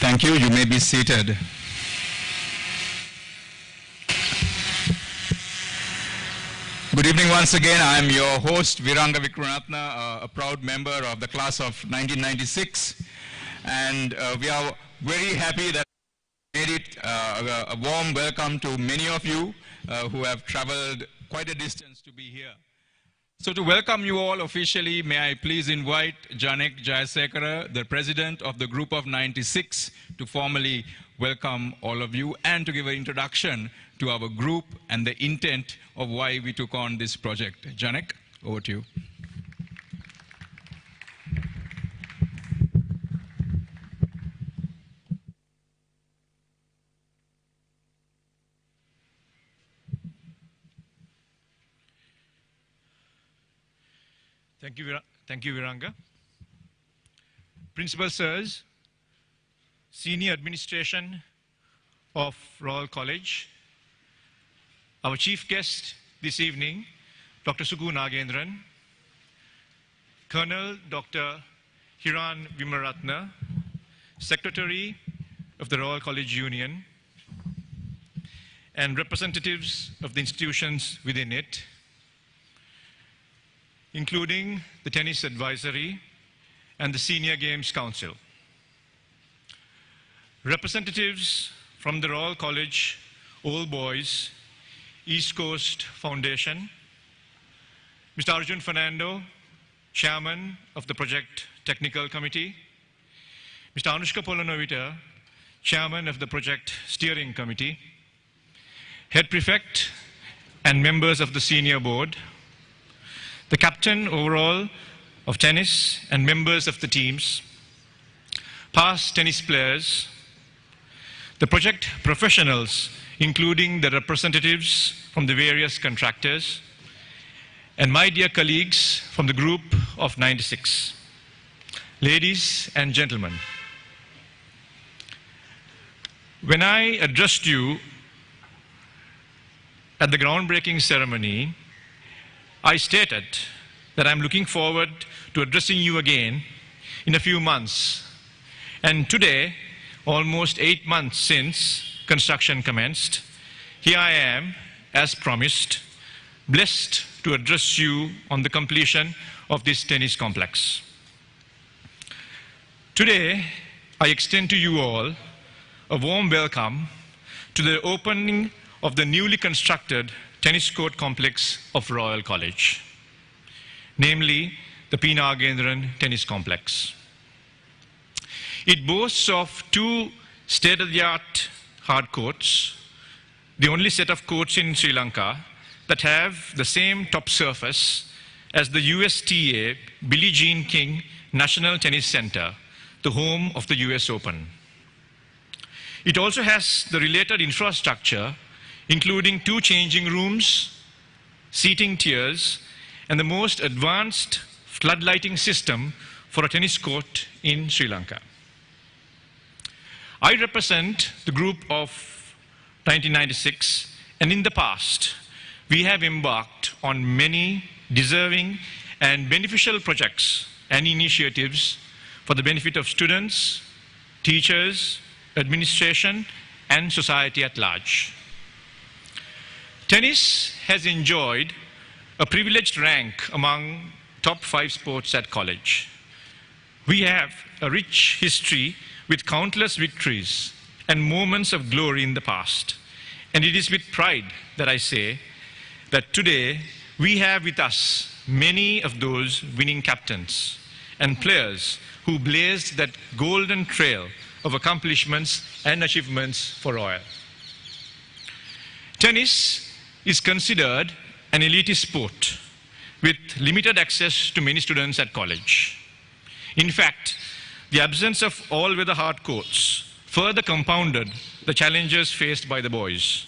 Thank you. You may be seated. Good evening once again. I am your host, Viranga Vikranatna, a proud member of the class of 1996. And we are very happy that we made it a warm welcome to many of you who have traveled quite a distance to be here. So to welcome you all officially, may I please invite Janek Jayasekara, the president of the Group of 96, to formally welcome all of you and to give an introduction to our group and the intent of why we took on this project. Janek, over to you. Thank you, Viranga. Principal Sirs, Senior Administration of Royal College, our chief guest this evening, Dr. P.Nagendran, Colonel Dr. Hiran Vimaratna, Secretary of the Royal College Union, and representatives of the institutions within it, including the Tennis Advisory and the Senior Games Council. Representatives from the Royal College Old Boys East Coast Foundation, Mr. Arjun Fernando, Chairman of the Project Technical Committee, Mr. Anushka Polonovita, Chairman of the Project Steering Committee, Head Prefect and members of the Senior Board, the captain overall of tennis and members of the teams, past tennis players, the project professionals, including the representatives from the various contractors, and my dear colleagues from the Group of 96. Ladies and gentlemen, when I addressed you at the groundbreaking ceremony, I stated that I'm looking forward to addressing you again in a few months. And today, almost 8 months since construction commenced, here I am, as promised, blessed to address you on the completion of this tennis complex. Today, I extend to you all a warm welcome to the opening of the newly constructed tennis court complex of Royal College, namely the P.Nagendran Tennis Complex. It boasts of 2 state-of-the-art hard courts, the only set of courts in Sri Lanka that have the same top surface as the USTA Billie Jean King National Tennis Center, the home of the US Open. It also has the related infrastructure, including 2 changing rooms, seating tiers, and the most advanced floodlighting system for a tennis court in Sri Lanka. I represent the Group of 1996, and in the past, we have embarked on many deserving and beneficial projects and initiatives for the benefit of students, teachers, administration, and society at large. Tennis has enjoyed a privileged rank among top 5 sports at college. We have a rich history with countless victories and moments of glory in the past. And it is with pride that I say that today we have with us many of those winning captains and players who blazed that golden trail of accomplishments and achievements for Royal. Tennis is considered an elite sport with limited access to many students at college. In fact, the absence of all-weather hard courts further compounded the challenges faced by the boys,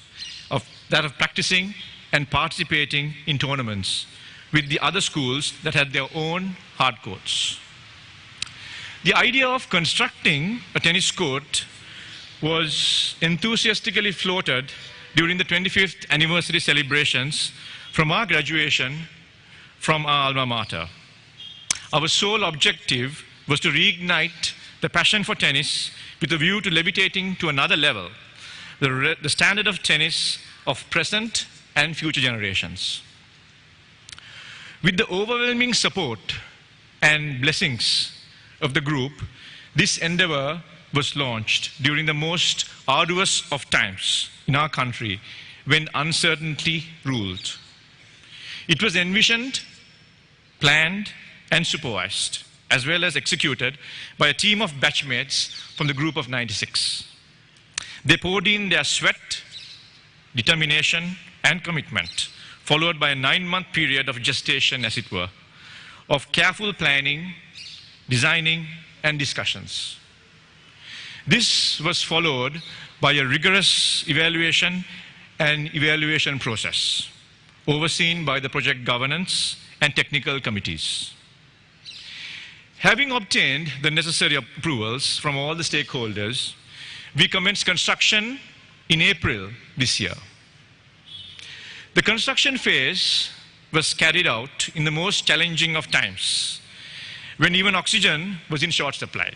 of practicing and participating in tournaments with the other schools that had their own hard courts. The idea of constructing a tennis court was enthusiastically floated during the 25th anniversary celebrations from our graduation from our alma mater. Our sole objective was to reignite the passion for tennis with a view to levitating to another level, the standard of tennis of present and future generations. With the overwhelming support and blessings of the group, this endeavor was launched during the most arduous of times in our country when uncertainty ruled. It was envisioned, planned, and supervised, as well as executed by a team of batchmates from the group of 96. They poured in their sweat, determination, and commitment, followed by a 9-month period of gestation, as it were, of careful planning, designing, and discussions. This was followed by a rigorous evaluation and evaluation process, overseen by the project governance and technical committees. Having obtained the necessary approvals from all the stakeholders, we commenced construction in April this year. The construction phase was carried out in the most challenging of times, when even oxygen was in short supply.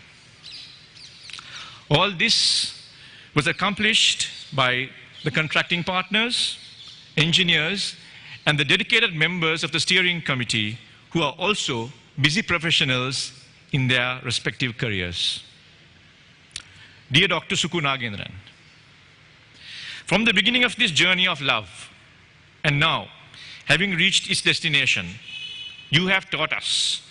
All this was accomplished by the contracting partners, engineers, and the dedicated members of the steering committee who are also busy professionals in their respective careers. Dear Dr. P.Nagendran, from the beginning of this journey of love, and now, having reached its destination, you have taught us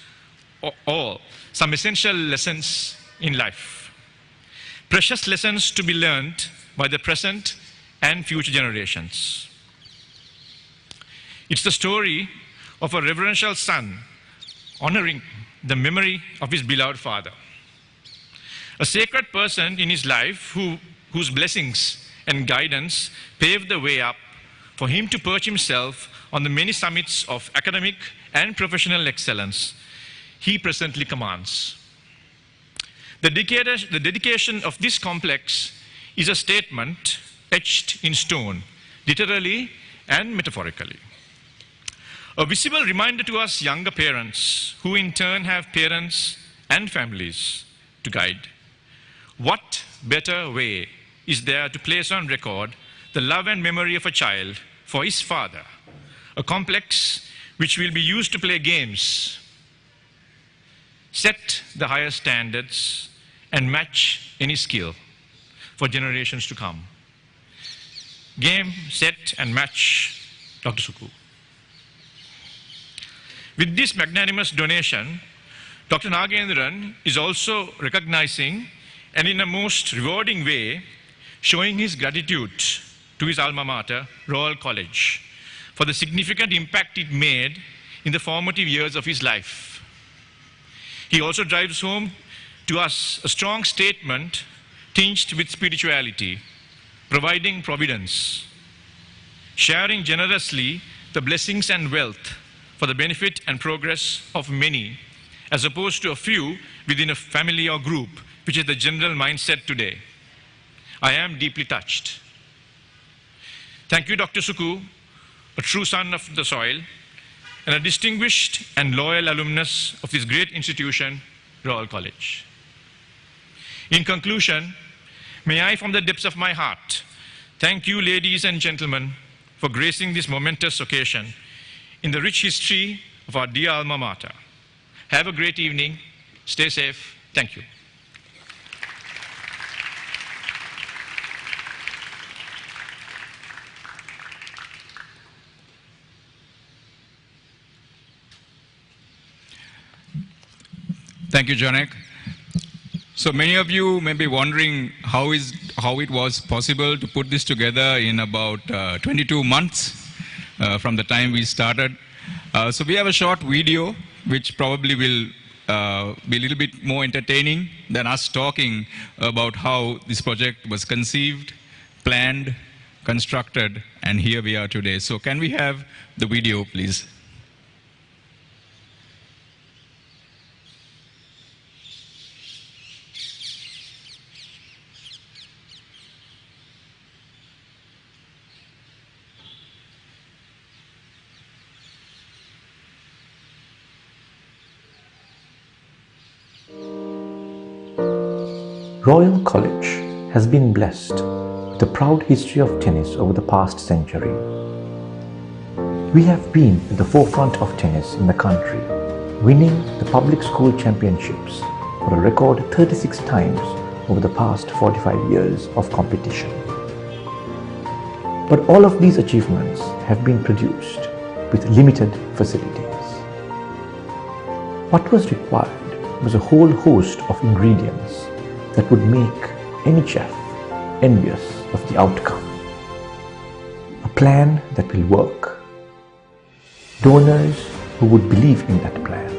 all some essential lessons in life. Precious lessons to be learned by the present and future generations. It's the story of a reverential son honoring the memory of his beloved father. A sacred person in his life whose blessings and guidance paved the way up for him to perch himself on the many summits of academic and professional excellence he presently commands. The dedication of this complex is a statement etched in stone, literally and metaphorically. A visible reminder to us younger parents, who in turn have parents and families to guide. What better way is there to place on record the love and memory of a child for his father, a complex which will be used to play games, set the higher standards, and match any skill for generations to come. Game, set, and match, Dr. Suku. With this magnanimous donation, Dr. Nagendran is also recognizing and in a most rewarding way, showing his gratitude to his alma mater, Royal College, for the significant impact it made in the formative years of his life. He also drives home to us a strong statement tinged with spirituality, providing providence, sharing generously the blessings and wealth for the benefit and progress of many, as opposed to a few within a family or group, which is the general mindset today. I am deeply touched. Thank you, Dr. Suku, a true son of the soil, and a distinguished and loyal alumnus of this great institution, Royal College. In conclusion, may I, from the depths of my heart, thank you, ladies and gentlemen, for gracing this momentous occasion in the rich history of our dear alma mater. Have a great evening. Stay safe. Thank you. Thank you, Janek. So many of you may be wondering how it was possible to put this together in about 22 months from the time we started. So we have a short video which probably will be a little bit more entertaining than us talking about how this project was conceived, planned, constructed, and here we are today. So can we have the video, please? Royal College has been blessed with a proud history of tennis over the past century. We have been at the forefront of tennis in the country, winning the public school championships for a record 36 times over the past 45 years of competition. But all of these achievements have been produced with limited facilities. What was required was a whole host of ingredients that would make any chef envious of the outcome. A plan that will work. Donors who would believe in that plan.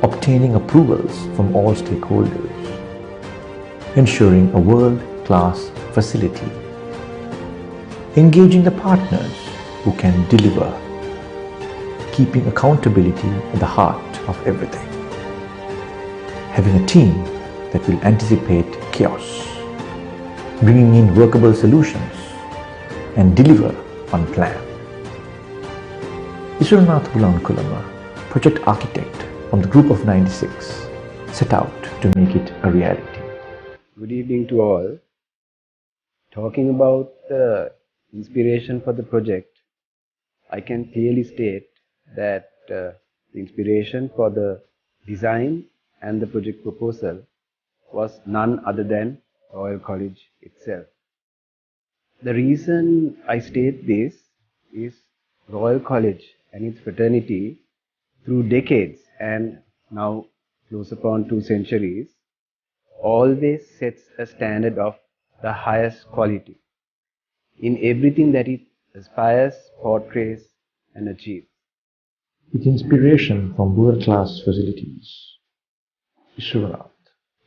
Obtaining approvals from all stakeholders. Ensuring a world-class facility. Engaging the partners who can deliver. Keeping accountability at the heart of everything. Having a team that will anticipate chaos. Bringing in workable solutions and deliver on plan. Iswaranath Bulankulama, project architect from the group of 96, set out to make it a reality. Good evening to all. Talking about the inspiration for the project, I can clearly state that the inspiration for the design and the project proposal was none other than Royal College itself. The reason I state this is Royal College and its fraternity through decades and now close upon 2 centuries always sets a standard of the highest quality in everything that it aspires, portrays and achieves. With inspiration from world-class facilities, Iswaranath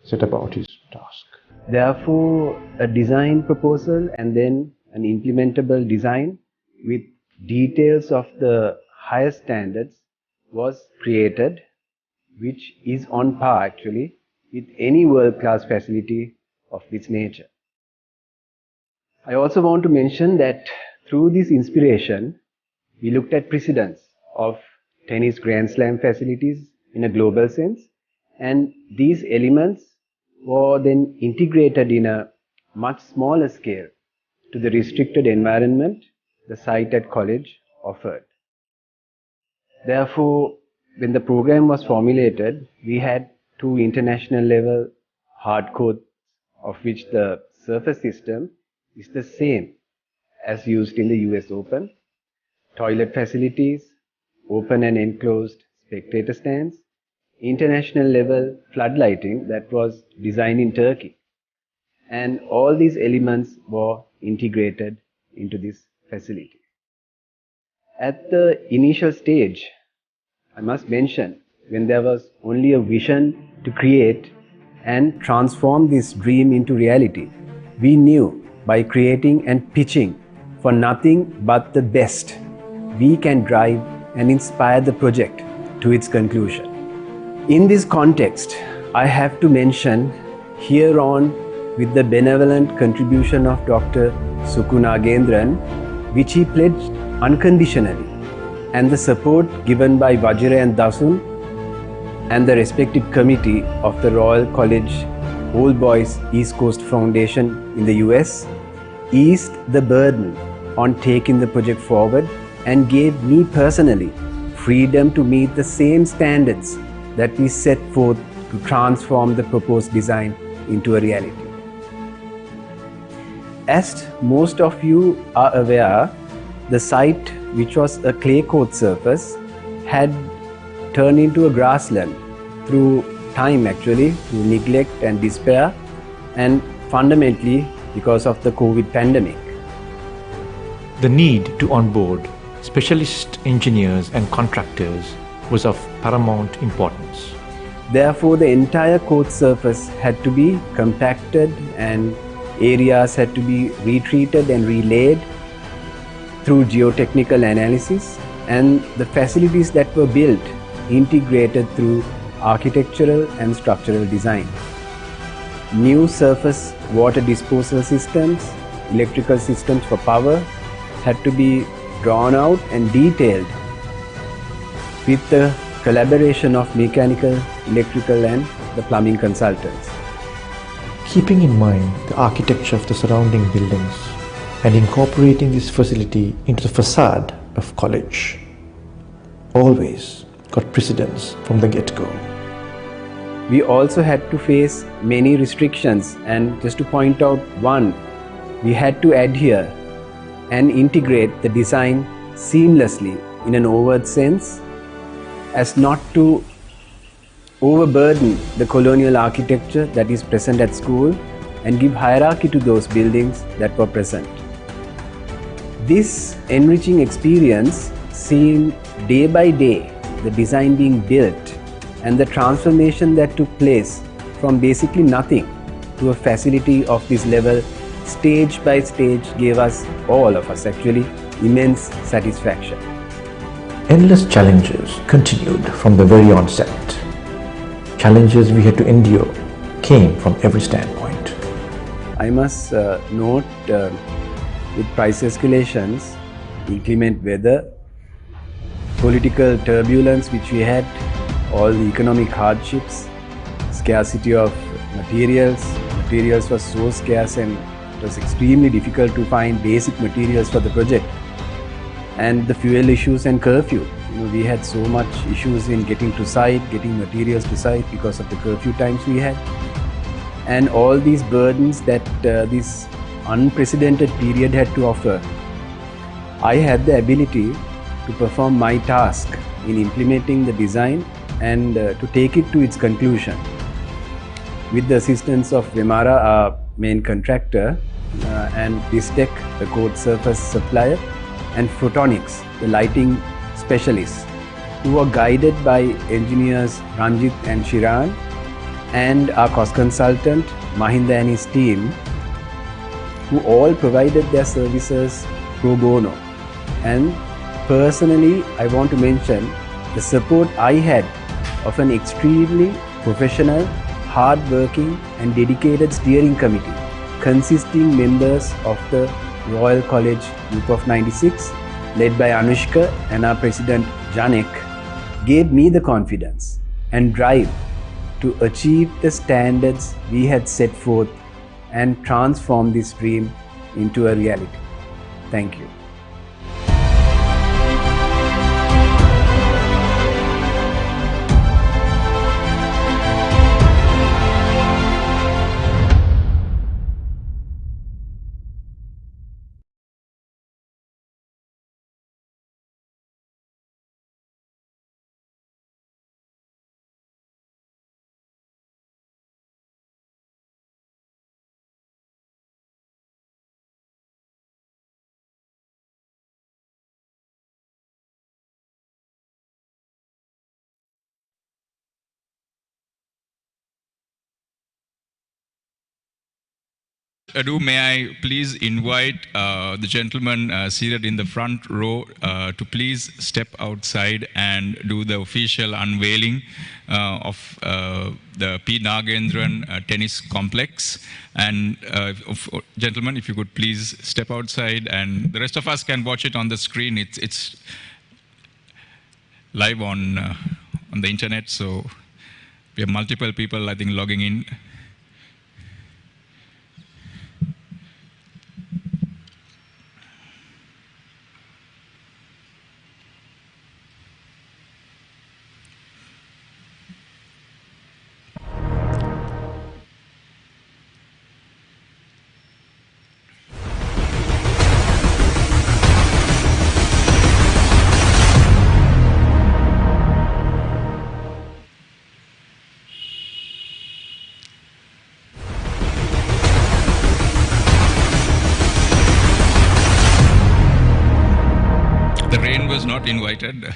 set about his task. Therefore, a design proposal and then an implementable design with details of the highest standards was created, which is on par actually with any world-class facility of this nature. I also want to mention that through this inspiration, we looked at precedents of tennis Grand Slam facilities in a global sense, and these elements were then integrated in a much smaller scale to the restricted environment the site at college offered. Therefore, when the program was formulated, we had 2 international level hard courts, of which the surface system is the same as used in the US Open, toilet facilities, open and enclosed spectator stands, international level floodlighting that was designed in Turkey. And all these elements were integrated into this facility. At the initial stage, I must mention, when there was only a vision to create and transform this dream into reality, we knew by creating and pitching for nothing but the best, we can drive and inspire the project to its conclusion. In this context, I have to mention here on with the benevolent contribution of Dr. P.Nagendran, which he pledged unconditionally, and the support given by Vajra and Dasun and the respective committee of the Royal College All Boys East Coast Foundation in the US, eased the burden on taking the project forward and gave me personally freedom to meet the same standards that we set forth to transform the proposed design into a reality. As most of you are aware, the site, which was a clay court surface, had turned into a grassland through time actually, through neglect and despair, and fundamentally because of the COVID pandemic. The need to onboard specialist engineers and contractors was of paramount importance. Therefore, the entire court surface had to be compacted and areas had to be retreated and relaid through geotechnical analysis, and the facilities that were built integrated through architectural and structural design. New surface water disposal systems, electrical systems for power had to be drawn out and detailed with the collaboration of mechanical, electrical and the plumbing consultants. keeping in mind the architecture of the surrounding buildings and incorporating this facility into the facade of college always got precedence from the get-go. We also had to face many restrictions, and just to point out one, we had to adhere and integrate the design seamlessly in an overt sense as not to overburden the colonial architecture that is present at school and give hierarchy to those buildings that were present. This enriching experience, seeing day by day the design being built and the transformation that took place from basically nothing to a facility of this level, stage by stage, gave us, all of us actually, immense satisfaction. Endless challenges continued from the very onset. Challenges we had to endure came from every standpoint. I must note with price escalations, inclement weather, political turbulence which we had, all the economic hardships, scarcity of materials. Materials were so scarce and it was extremely difficult to find basic materials for the project. And the fuel issues and curfew. We had so much issues in getting to site, getting materials to site because of the curfew times we had. And all these burdens that this unprecedented period had to offer. I had the ability to perform my task in implementing the design and to take it to its conclusion. With the assistance of Vemara, our main contractor, and Distech, the code surface supplier, and Photonics, the lighting specialists, who were guided by engineers Ranjit and Shiran, and our cost consultant Mahinda and his team, who all provided their services pro bono. And personally, I want to mention the support I had of an extremely professional, hard-working and dedicated steering committee consisting members of the Royal College Group of 96, led by Anushka and our president Janek, gave me the confidence and drive to achieve the standards we had set forth and transform this dream into a reality. Thank you. Ado, may I please invite the gentleman seated in the front row to please step outside and do the official unveiling of the P.Nagendran tennis complex. And gentlemen, if you could please step outside, and the rest of us can watch it on the screen. It's live on the internet, so we have multiple people, I think, logging in. The rain was not invited.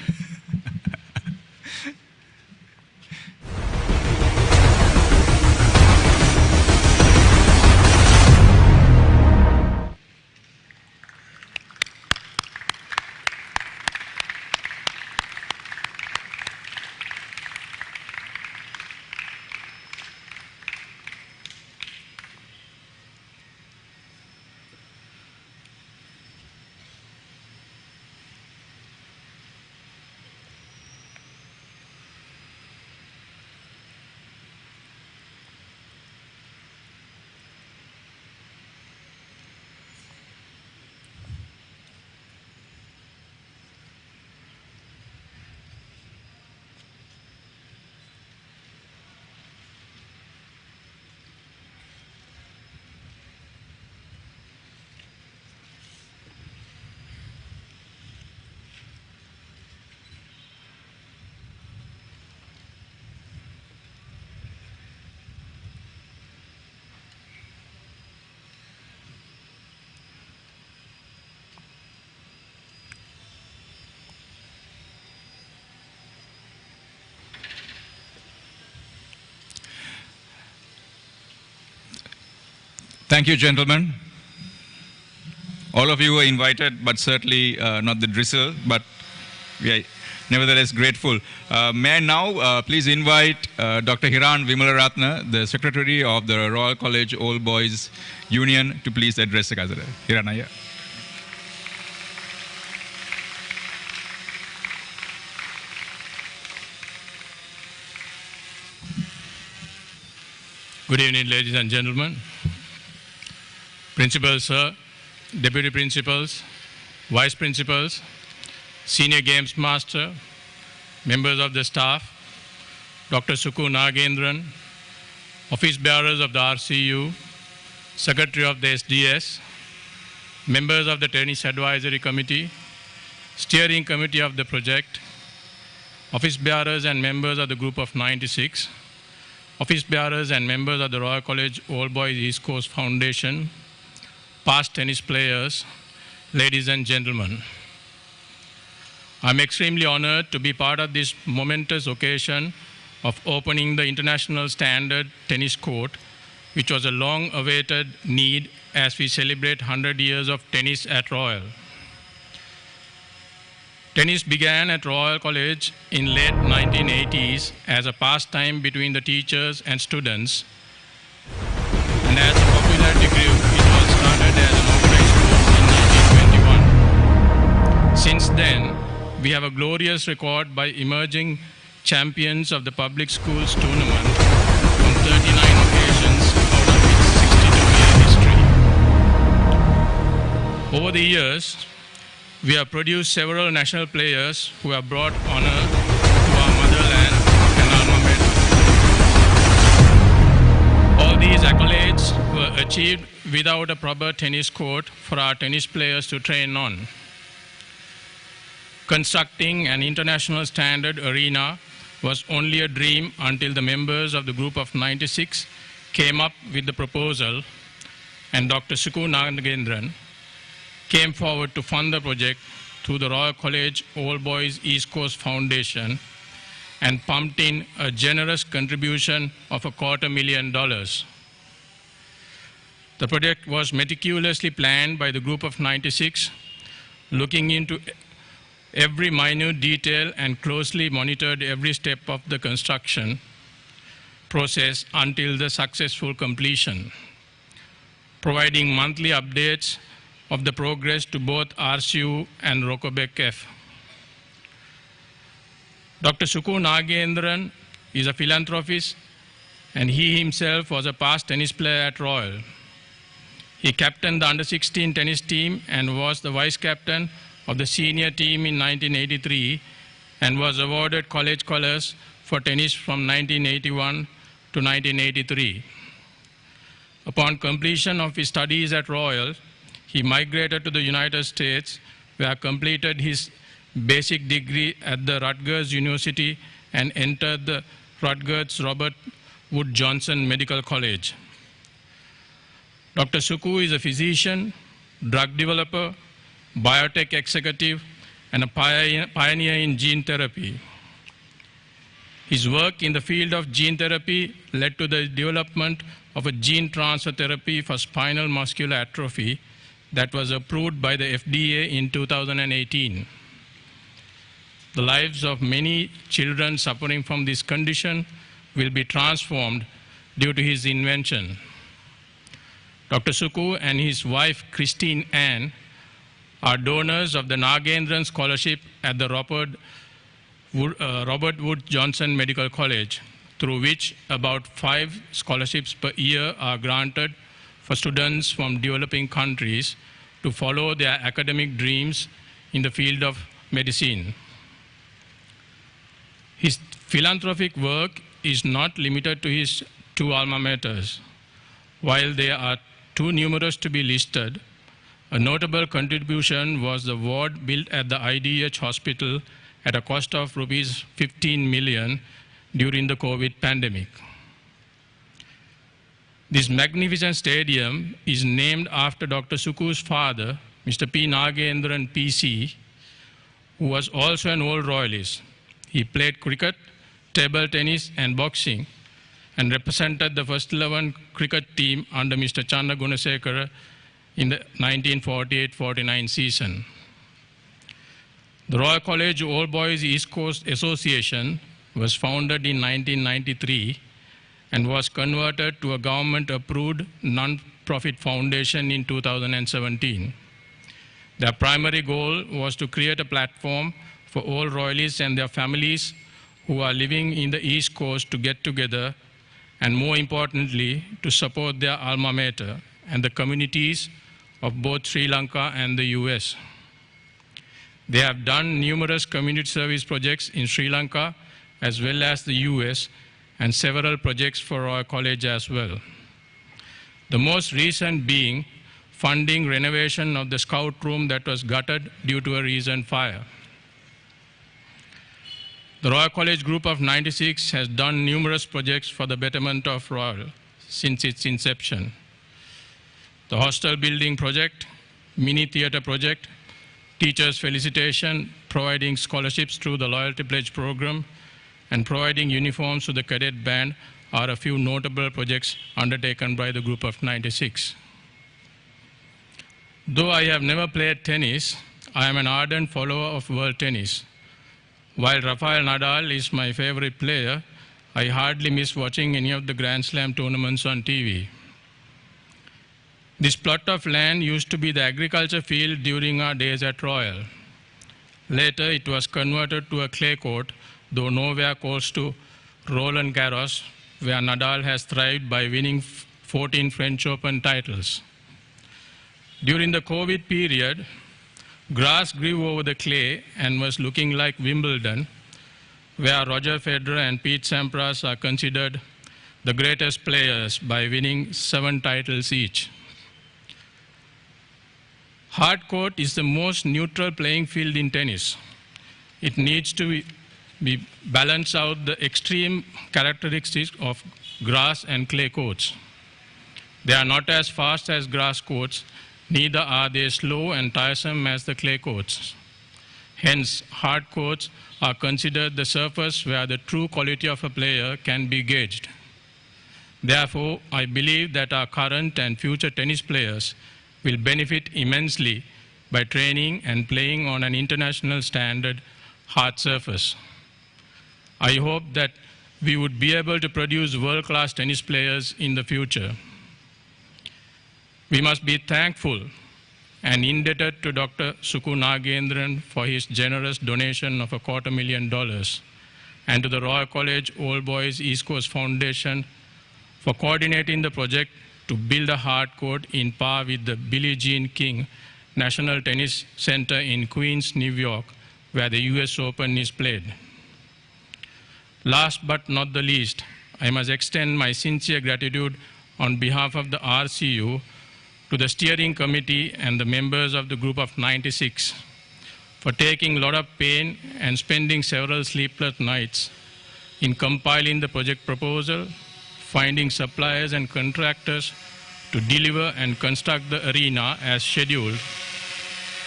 Thank you, gentlemen. All of you were invited, but certainly not the drizzle, but we are nevertheless grateful. May I now please invite Dr. Hiran Vimalaratna, the Secretary of the Royal College Old Boys Union, to please address the gathering. Hiran, Ayya. Good evening, ladies and gentlemen. Principals, sir, deputy principals, vice principals, senior games master, members of the staff, Dr. P.Nagendran, office bearers of the RCU, secretary of the SDS, members of the tennis advisory committee, steering committee of the project, office bearers and members of the group of 96, office bearers and members of the Royal College Old Boys East Coast Foundation, past tennis players, ladies and gentlemen. I'm extremely honored to be part of this momentous occasion of opening the international standard tennis court, which was a long-awaited need as we celebrate 100 years of tennis at Royal. Tennis began at Royal College in late 1980s as a pastime between the teachers and students. And as a popularity grew, it was started as an organized sport in 1921. Since then, we have a glorious record by emerging champions of the public schools tournament on 39 occasions out of its 62-year history. Over the years, we have produced several national players who have brought honor to our motherland and alma mater. All these accolades were achieved without a proper tennis court for our tennis players to train on. Constructing an international standard arena was only a dream until the members of the group of 96 came up with the proposal, and Dr. P.Nagendran came forward to fund the project through the Royal College Old Boys East Coast Foundation and pumped in a generous contribution of $250,000. The project was meticulously planned by the group of 96, looking into every minute detail and closely monitored every step of the construction process until the successful completion, providing monthly updates of the progress to both RCU and Rokobec F. Dr. P.Nagendran is a philanthropist, and he himself was a past tennis player at Royal. He captained the under-16 tennis team and was the vice captain of the senior team in 1983 and was awarded college colors for tennis from 1981 to 1983. Upon completion of his studies at Royal, he migrated to the United States, where completed his basic degree at the Rutgers University and entered the Rutgers Robert Wood Johnson Medical College. Dr. Suku is a physician, drug developer, biotech executive, and a pioneer in gene therapy. His work in the field of gene therapy led to the development of a gene transfer therapy for spinal muscular atrophy that was approved by the FDA in 2018. The lives of many children suffering from this condition will be transformed due to his invention. Dr. Suku and his wife, Christine Ann, are donors of the Nagendran Scholarship at the Robert Wood Johnson Medical College, through which about 5 scholarships per year are granted for students from developing countries to follow their academic dreams in the field of medicine. His philanthropic work is not limited to his 2 alma maters. While they are too numerous to be listed, a notable contribution was the ward built at the IDH hospital at a cost of rupees 15 million during the COVID pandemic. This magnificent stadium is named after Dr. Suku's father, Mr. P.Nagendran PC, who was also an old royalist. He played cricket, table tennis, and boxing, and represented the first 11 cricket team under Mr. Channa Gunasekara in the 1948-49 season. The Royal College All Boys East Coast Association was founded in 1993 and was converted to a government-approved non-profit foundation in 2017. Their primary goal was to create a platform for all Royalists and their families who are living in the East Coast to get together and, more importantly, to support their alma mater and the communities of both Sri Lanka and the US. They have done numerous community service projects in Sri Lanka as well as the US and several projects for Royal College as well. The most recent being funding renovation of the scout room that was gutted due to a recent fire. The Royal College Group of 96 has done numerous projects for the betterment of Royal since its inception. The hostel building project, mini theatre project, teachers felicitation, providing scholarships through the Loyalty Pledge program, and providing uniforms to the cadet band are a few notable projects undertaken by the Group of 96. Though I have never played tennis, I am an ardent follower of world tennis. While Rafael Nadal is my favorite player, I hardly miss watching any of the Grand Slam tournaments on TV. This plot of land used to be the agriculture field during our days at Royal. Later, it was converted to a clay court, though nowhere close to Roland Garros, where Nadal has thrived by winning 14 French Open titles. During the COVID period, grass grew over the clay and was looking like Wimbledon, where Roger Federer and Pete Sampras are considered the greatest players by winning 7 titles each. Hard court is the most neutral playing field in tennis. It needs to be balance out the extreme characteristics of grass and clay courts. They are not as fast as grass courts, neither are they slow and tiresome as the clay courts. Hence, hard courts are considered the surface where the true quality of a player can be gauged. Therefore, I believe that our current and future tennis players will benefit immensely by training and playing on an international standard hard surface. I hope that we would be able to produce world-class tennis players in the future. We must be thankful and indebted to Dr. P.Nagendran for his generous donation of $250,000 and to the Royal College All Boys East Coast Foundation for coordinating the project to build a hard court in par with the Billie Jean King National Tennis Center in Queens, New York, where the US Open is played. Last but not the least, I must extend my sincere gratitude on behalf of the RCU to the steering committee and the members of the Group of 96 for taking a lot of pain and spending several sleepless nights in compiling the project proposal, finding suppliers and contractors to deliver and construct the arena as scheduled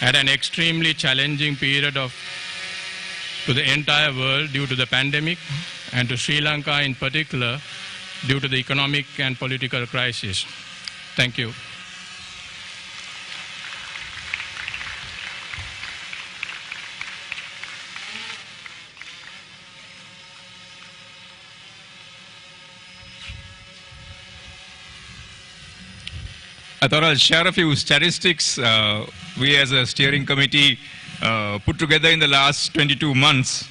at an extremely challenging period to the entire world due to the pandemic and to Sri Lanka in particular due to the economic and political crisis. Thank you. I thought I'll share a few statistics we as a steering committee put together in the last 22 months,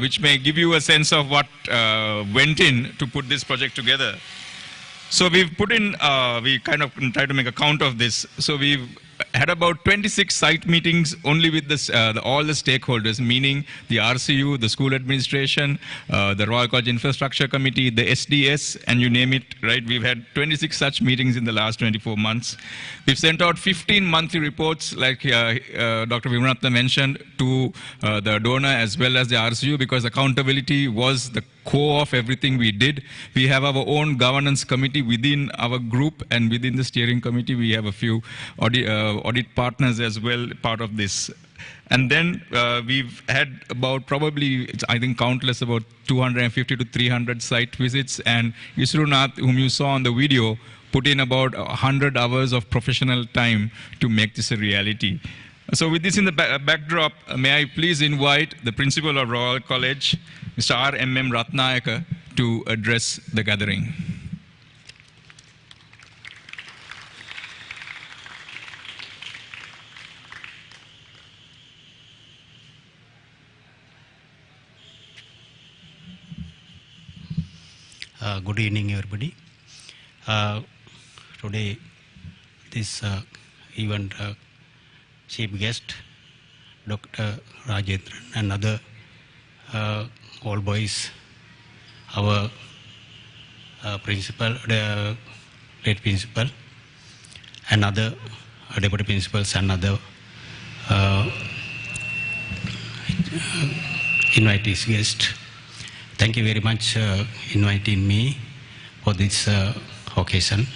which may give you a sense of what went in to put this project together. So we've put in, we kind of tried to make a count of this. So we've had about 26 site meetings only with this, all the stakeholders, meaning the RCU, the school administration, the Royal College Infrastructure Committee, the SDS, and you name it, right? We've had 26 such meetings in the last 24 months. We've sent out 15 monthly reports, like Dr. Vimaratna mentioned, to the donor as well as the RCU, because accountability was the core of everything we did. We have our own governance committee within our group, and within the steering committee we have a few audit partners as well, part of this And then we've had about probably, I think, countless, about 250 to 300 site visits. And Yusrunath, whom you saw on the video, put in about 100 hours of professional time to make this a reality. So with this in the backdrop, may I please invite the principal of Royal College, Mr. R.M.M. Ratnayaka, to address the gathering. Good evening, everybody. Today, this event chief guest, Dr. Nagendran, and other all boys, our principal, the late principal, and other deputy principals and other invitees guests. Thank you very much inviting me for this occasion.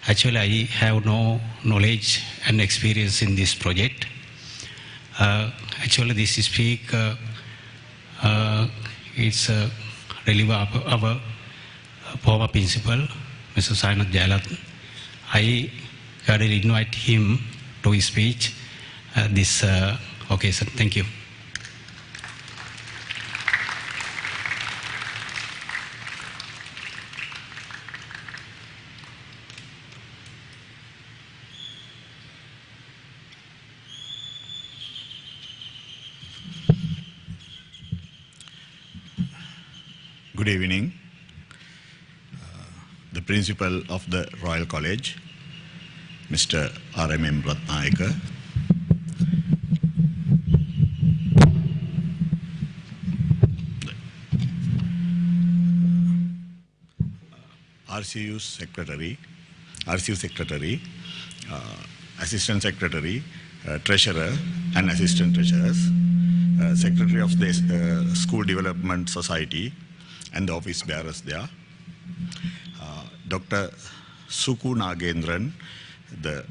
Actually, I have no knowledge and experience in this project. Actually, this speak is really our former principal, Mr. Sainath Jayalathan. I kindly invite him to speak this occasion. Thank you. Good evening. The principal of the Royal College, Mr. R.M.M. Ratnayaka. RCU Secretary, Assistant Secretary, Treasurer and Assistant Treasurers, Secretary of the School Development Society, and the office bearers there. Dr. Suku Nagendran, the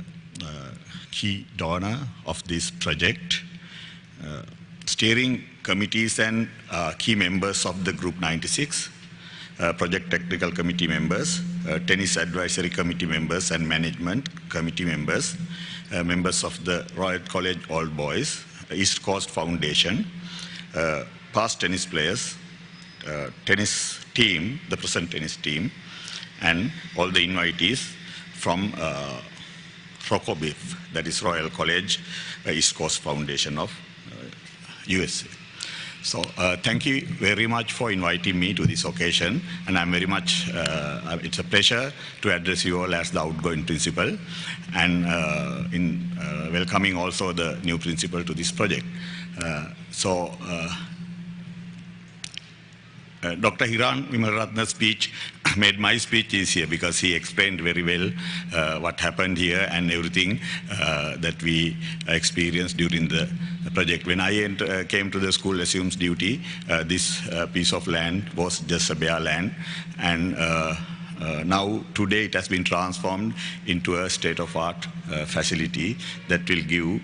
key donor of this project, steering committees and key members of the Group 96, project technical committee members, tennis advisory committee members and management committee members, members of the Royal College All Boys, East Coast Foundation, past tennis players, tennis team, the present tennis team, and all the invitees from ROCOBIF, that is Royal College East Coast Foundation of USA. So thank you very much for inviting me to this occasion, and I'm very much, it's a pleasure to address you all as the outgoing principal, and in welcoming also the new principal to this project. Dr. Hiran Vimalratna's speech made my speech easier because he explained very well what happened here and everything that we experienced during the project. When I came to the school assumes duty, this piece of land was just a bare land, and now today it has been transformed into a state-of-art facility that will give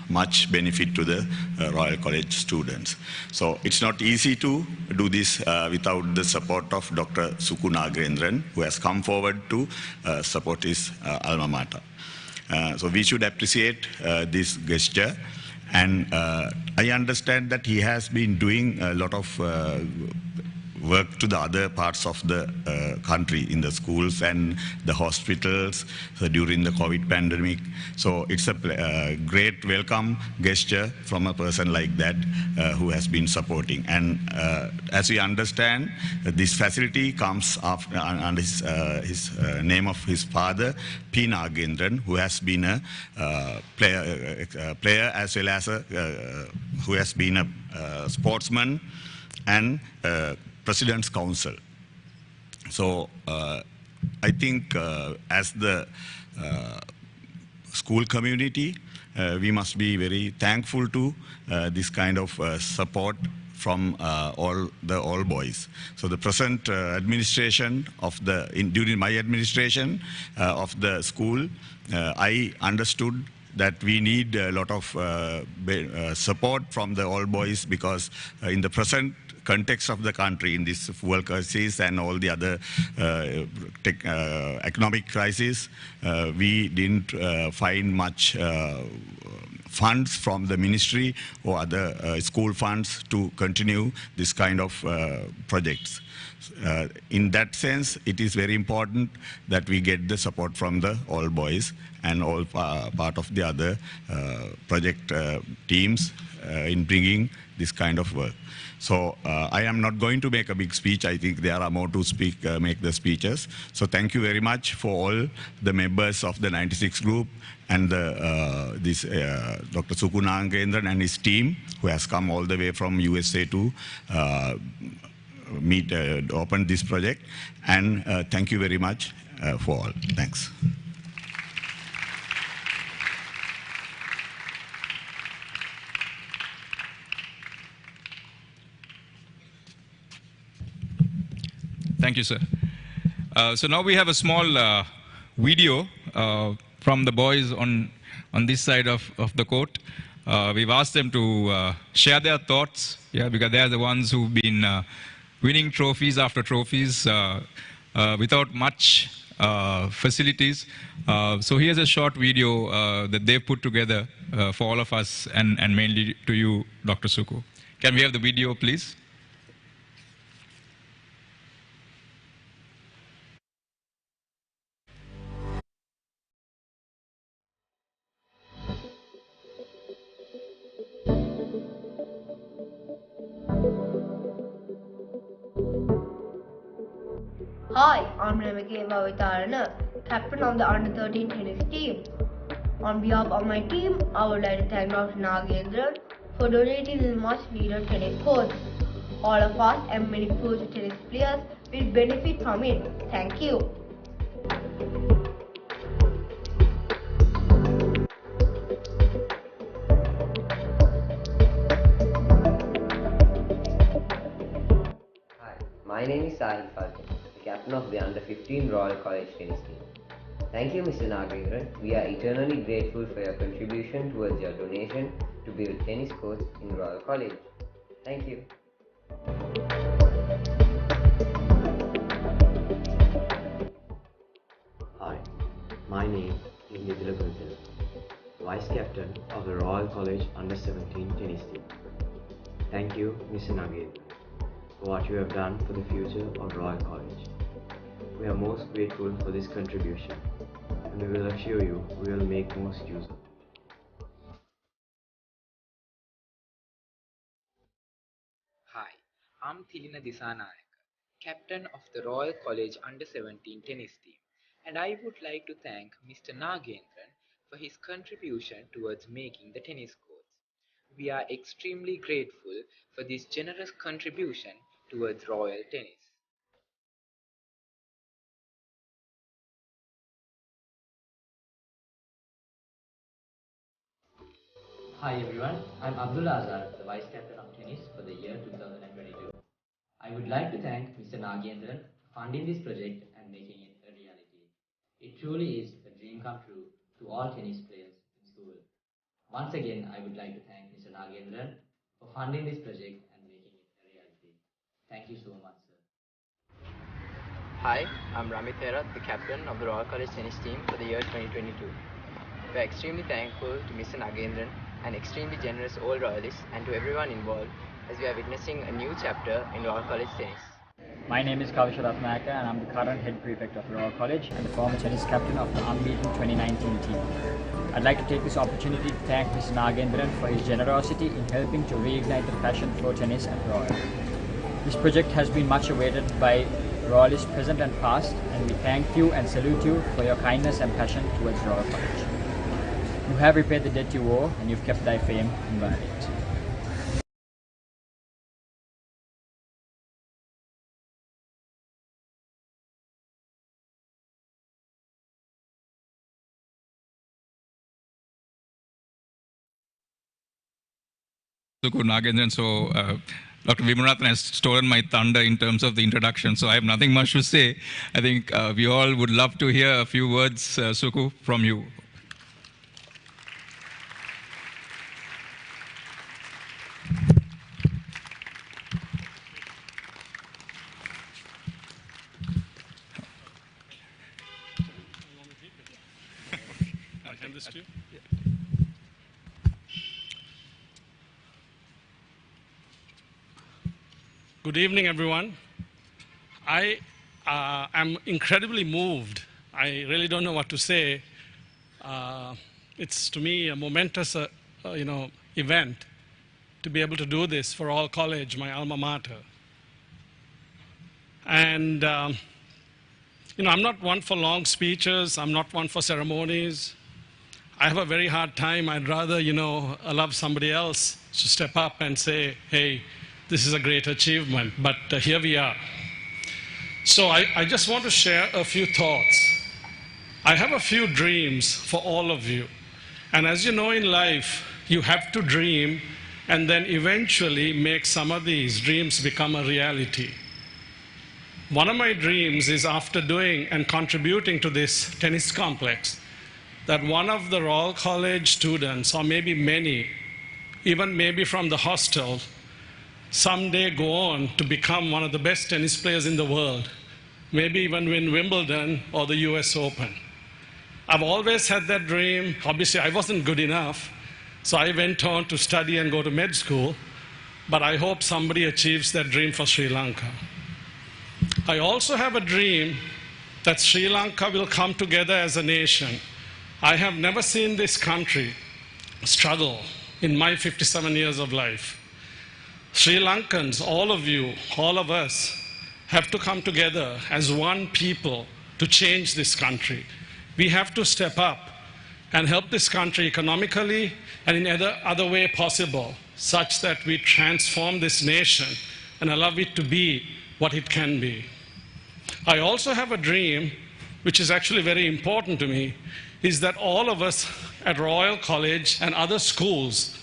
much benefit to the Royal College students. So it's not easy to do this without the support of Dr. Suku Nagendran, who has come forward to support his alma mater. So we should appreciate this gesture, and I understand that he has been doing a lot of work to the other parts of the country, in the schools and the hospitals during the COVID pandemic. So it's a great welcome gesture from a person like that who has been supporting. And as we understand, this facility comes after, under his name of his father, P.Nagendran, who has been a player as well as who has been a sportsman and President's Council. So I think as the school community, we must be very thankful to this kind of support from all boys. So the present administration of during my administration of the school, I understood that we need a lot of support from the all boys, because in the present context of the country, in this fuel crisis and all the other economic crisis, we didn't find much funds from the ministry or other school funds to continue this kind of projects. In that sense, it is very important that we get the support from the all boys and all part of the other project teams in bringing this kind of work. So I am not going to make a big speech. I think there are more to speak, make the speeches. So thank you very much for all the members of the 96 group and Dr. P.Nagendran and his team, who has come all the way from USA to open this project. And thank you very much for all. Thanks. Thank you, sir. So now we have a small video from the boys on this side of the court. We've asked them to share their thoughts, because they are the ones who've been winning trophies after trophies without much facilities. So here's a short video that they've put together for all of us, and mainly to you, Dr. Suku. Can we have the video, please? Hi, I'm P.Nagendran, captain of the under-13 tennis team. On behalf of my team, I would like to thank Dr. Nagendran for donating this much-needed tennis court. All of us and many future tennis players will benefit from it. Thank you. Hi, my name is Sahil Falcon, captain of the Under-15 Royal College tennis team. Thank you, Mr. Nagendran. We are eternally grateful for your contribution towards your donation to build tennis courts in Royal College. Thank you. Hi, my name is Nidila Guntil, Vice Captain of the Royal College Under-17 tennis team. Thank you, Mr. Nagendran, for what you have done for the future of Royal College. We are most grateful for this contribution, and we will assure you we will make most use of it. Hi, I'm Thilina Disanayaka, captain of the Royal College Under-17 tennis team, and I would like to thank Mr. Nagendran for his contribution towards making the tennis courts. We are extremely grateful for this generous contribution towards Royal Tennis. Hi everyone, I'm Abdul Azhar, the Vice Captain of Tennis for the year 2022. I would like to thank Mr. Nagendran for funding this project and making it a reality. It truly is a dream come true to all tennis players in school. Once again, I would like to thank Mr. Nagendran for funding this project and making it a reality. Thank you so much, sir. Hi, I'm Ramit Herath, the captain of the Royal College tennis team for the year 2022. We are extremely thankful to Mr. Nagendran and extremely generous all Royalists and to everyone involved as we are witnessing a new chapter in Royal College tennis. My name is Kavisha Ratnayaka and I'm the current head prefect of Royal College and the former tennis captain of the unbeaten 2019 team. I'd like to take this opportunity to thank Mr. Nagendran for his generosity in helping to reignite the passion for tennis at Royal. This project has been much awaited by Royalists present and past, and we thank you and salute you for your kindness and passion towards Royal College. You have repaid the debt you owe, and you've kept thy fame inviolate. Nagendran, so Dr. Vimarathan has stolen my thunder in terms of the introduction, so I have nothing much to say. I think we all would love to hear a few words, Suku, from you. this to you? Good evening, everyone. I am incredibly moved. I really don't know what to say. It's, to me, a momentous event to be able to do this for Royal College, my alma mater. And, I'm not one for long speeches. I'm not one for ceremonies. I have a very hard time. I'd rather, allow somebody else to step up and say, hey, this is a great achievement. But here we are. So I just want to share a few thoughts. I have a few dreams for all of you. And as you know in life, you have to dream and then eventually make some of these dreams become a reality. One of my dreams is, after doing and contributing to this tennis complex, that one of the Royal College students, or maybe many, even maybe from the hostel, someday go on to become one of the best tennis players in the world, maybe even win Wimbledon or the US Open. I've always had that dream. Obviously, I wasn't good enough, so I went on to study and go to med school, but I hope somebody achieves that dream for Sri Lanka. I also have a dream that Sri Lanka will come together as a nation. I have never seen this country struggle in my 57 years of life. Sri Lankans, all of you, all of us, have to come together as one people to change this country. We have to step up and help this country economically and in other way possible, such that we transform this nation and allow it to be what it can be. I also have a dream, which is actually very important to me, is that all of us at Royal College and other schools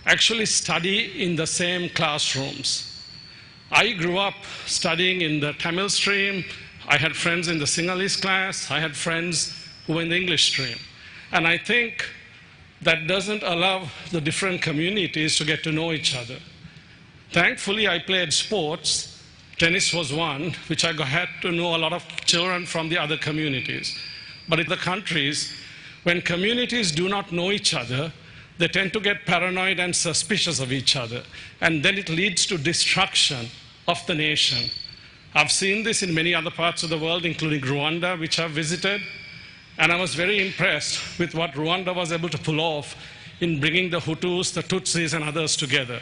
actually study in the same classrooms. I grew up studying in the Tamil stream. I had friends in the Sinhalese class. I had friends who were in the English stream. And I think that doesn't allow the different communities to get to know each other. Thankfully, I played sports. Tennis was one, which I had to know a lot of children from the other communities. But in the countries, when communities do not know each other, they tend to get paranoid and suspicious of each other. And then it leads to destruction of the nation. I've seen this in many other parts of the world, including Rwanda, which I've visited. And I was very impressed with what Rwanda was able to pull off in bringing the Hutus, the Tutsis, and others together.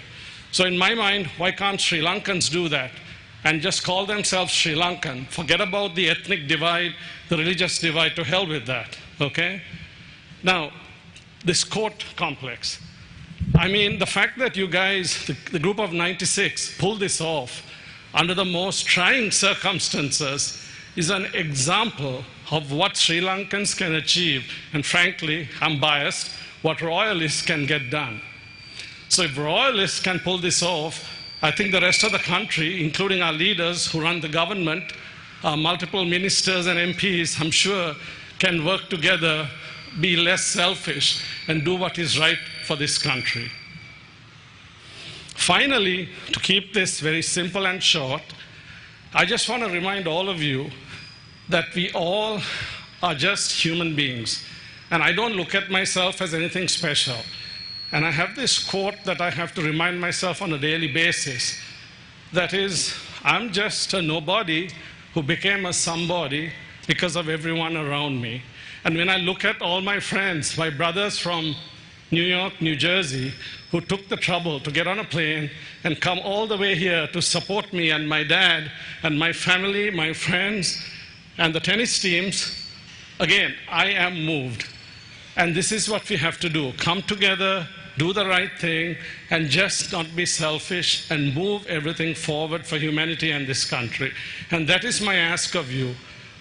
So in my mind, why can't Sri Lankans do that and just call themselves Sri Lankan? Forget about the ethnic divide, the religious divide, to hell with that, okay? Now, this court complex. I mean, the fact that you guys, the group of 96, pulled this off under the most trying circumstances is an example of what Sri Lankans can achieve, and frankly, I'm biased, what royalists can get done. So if royalists can pull this off, I think the rest of the country, including our leaders who run the government, multiple ministers and MPs, I'm sure, can work together, be less selfish, and do what is right for this country. Finally, to keep this very simple and short, I just want to remind all of you that we all are just human beings. And I don't look at myself as anything special. And I have this quote that I have to remind myself on a daily basis. That is, I'm just a nobody who became a somebody because of everyone around me. And when I look at all my friends, my brothers from New York, New Jersey, who took the trouble to get on a plane and come all the way here to support me and my dad and my family, my friends, and the tennis teams, again, I am moved. And this is what we have to do. Come together, do the right thing, and just not be selfish and move everything forward for humanity and this country. And that is my ask of you.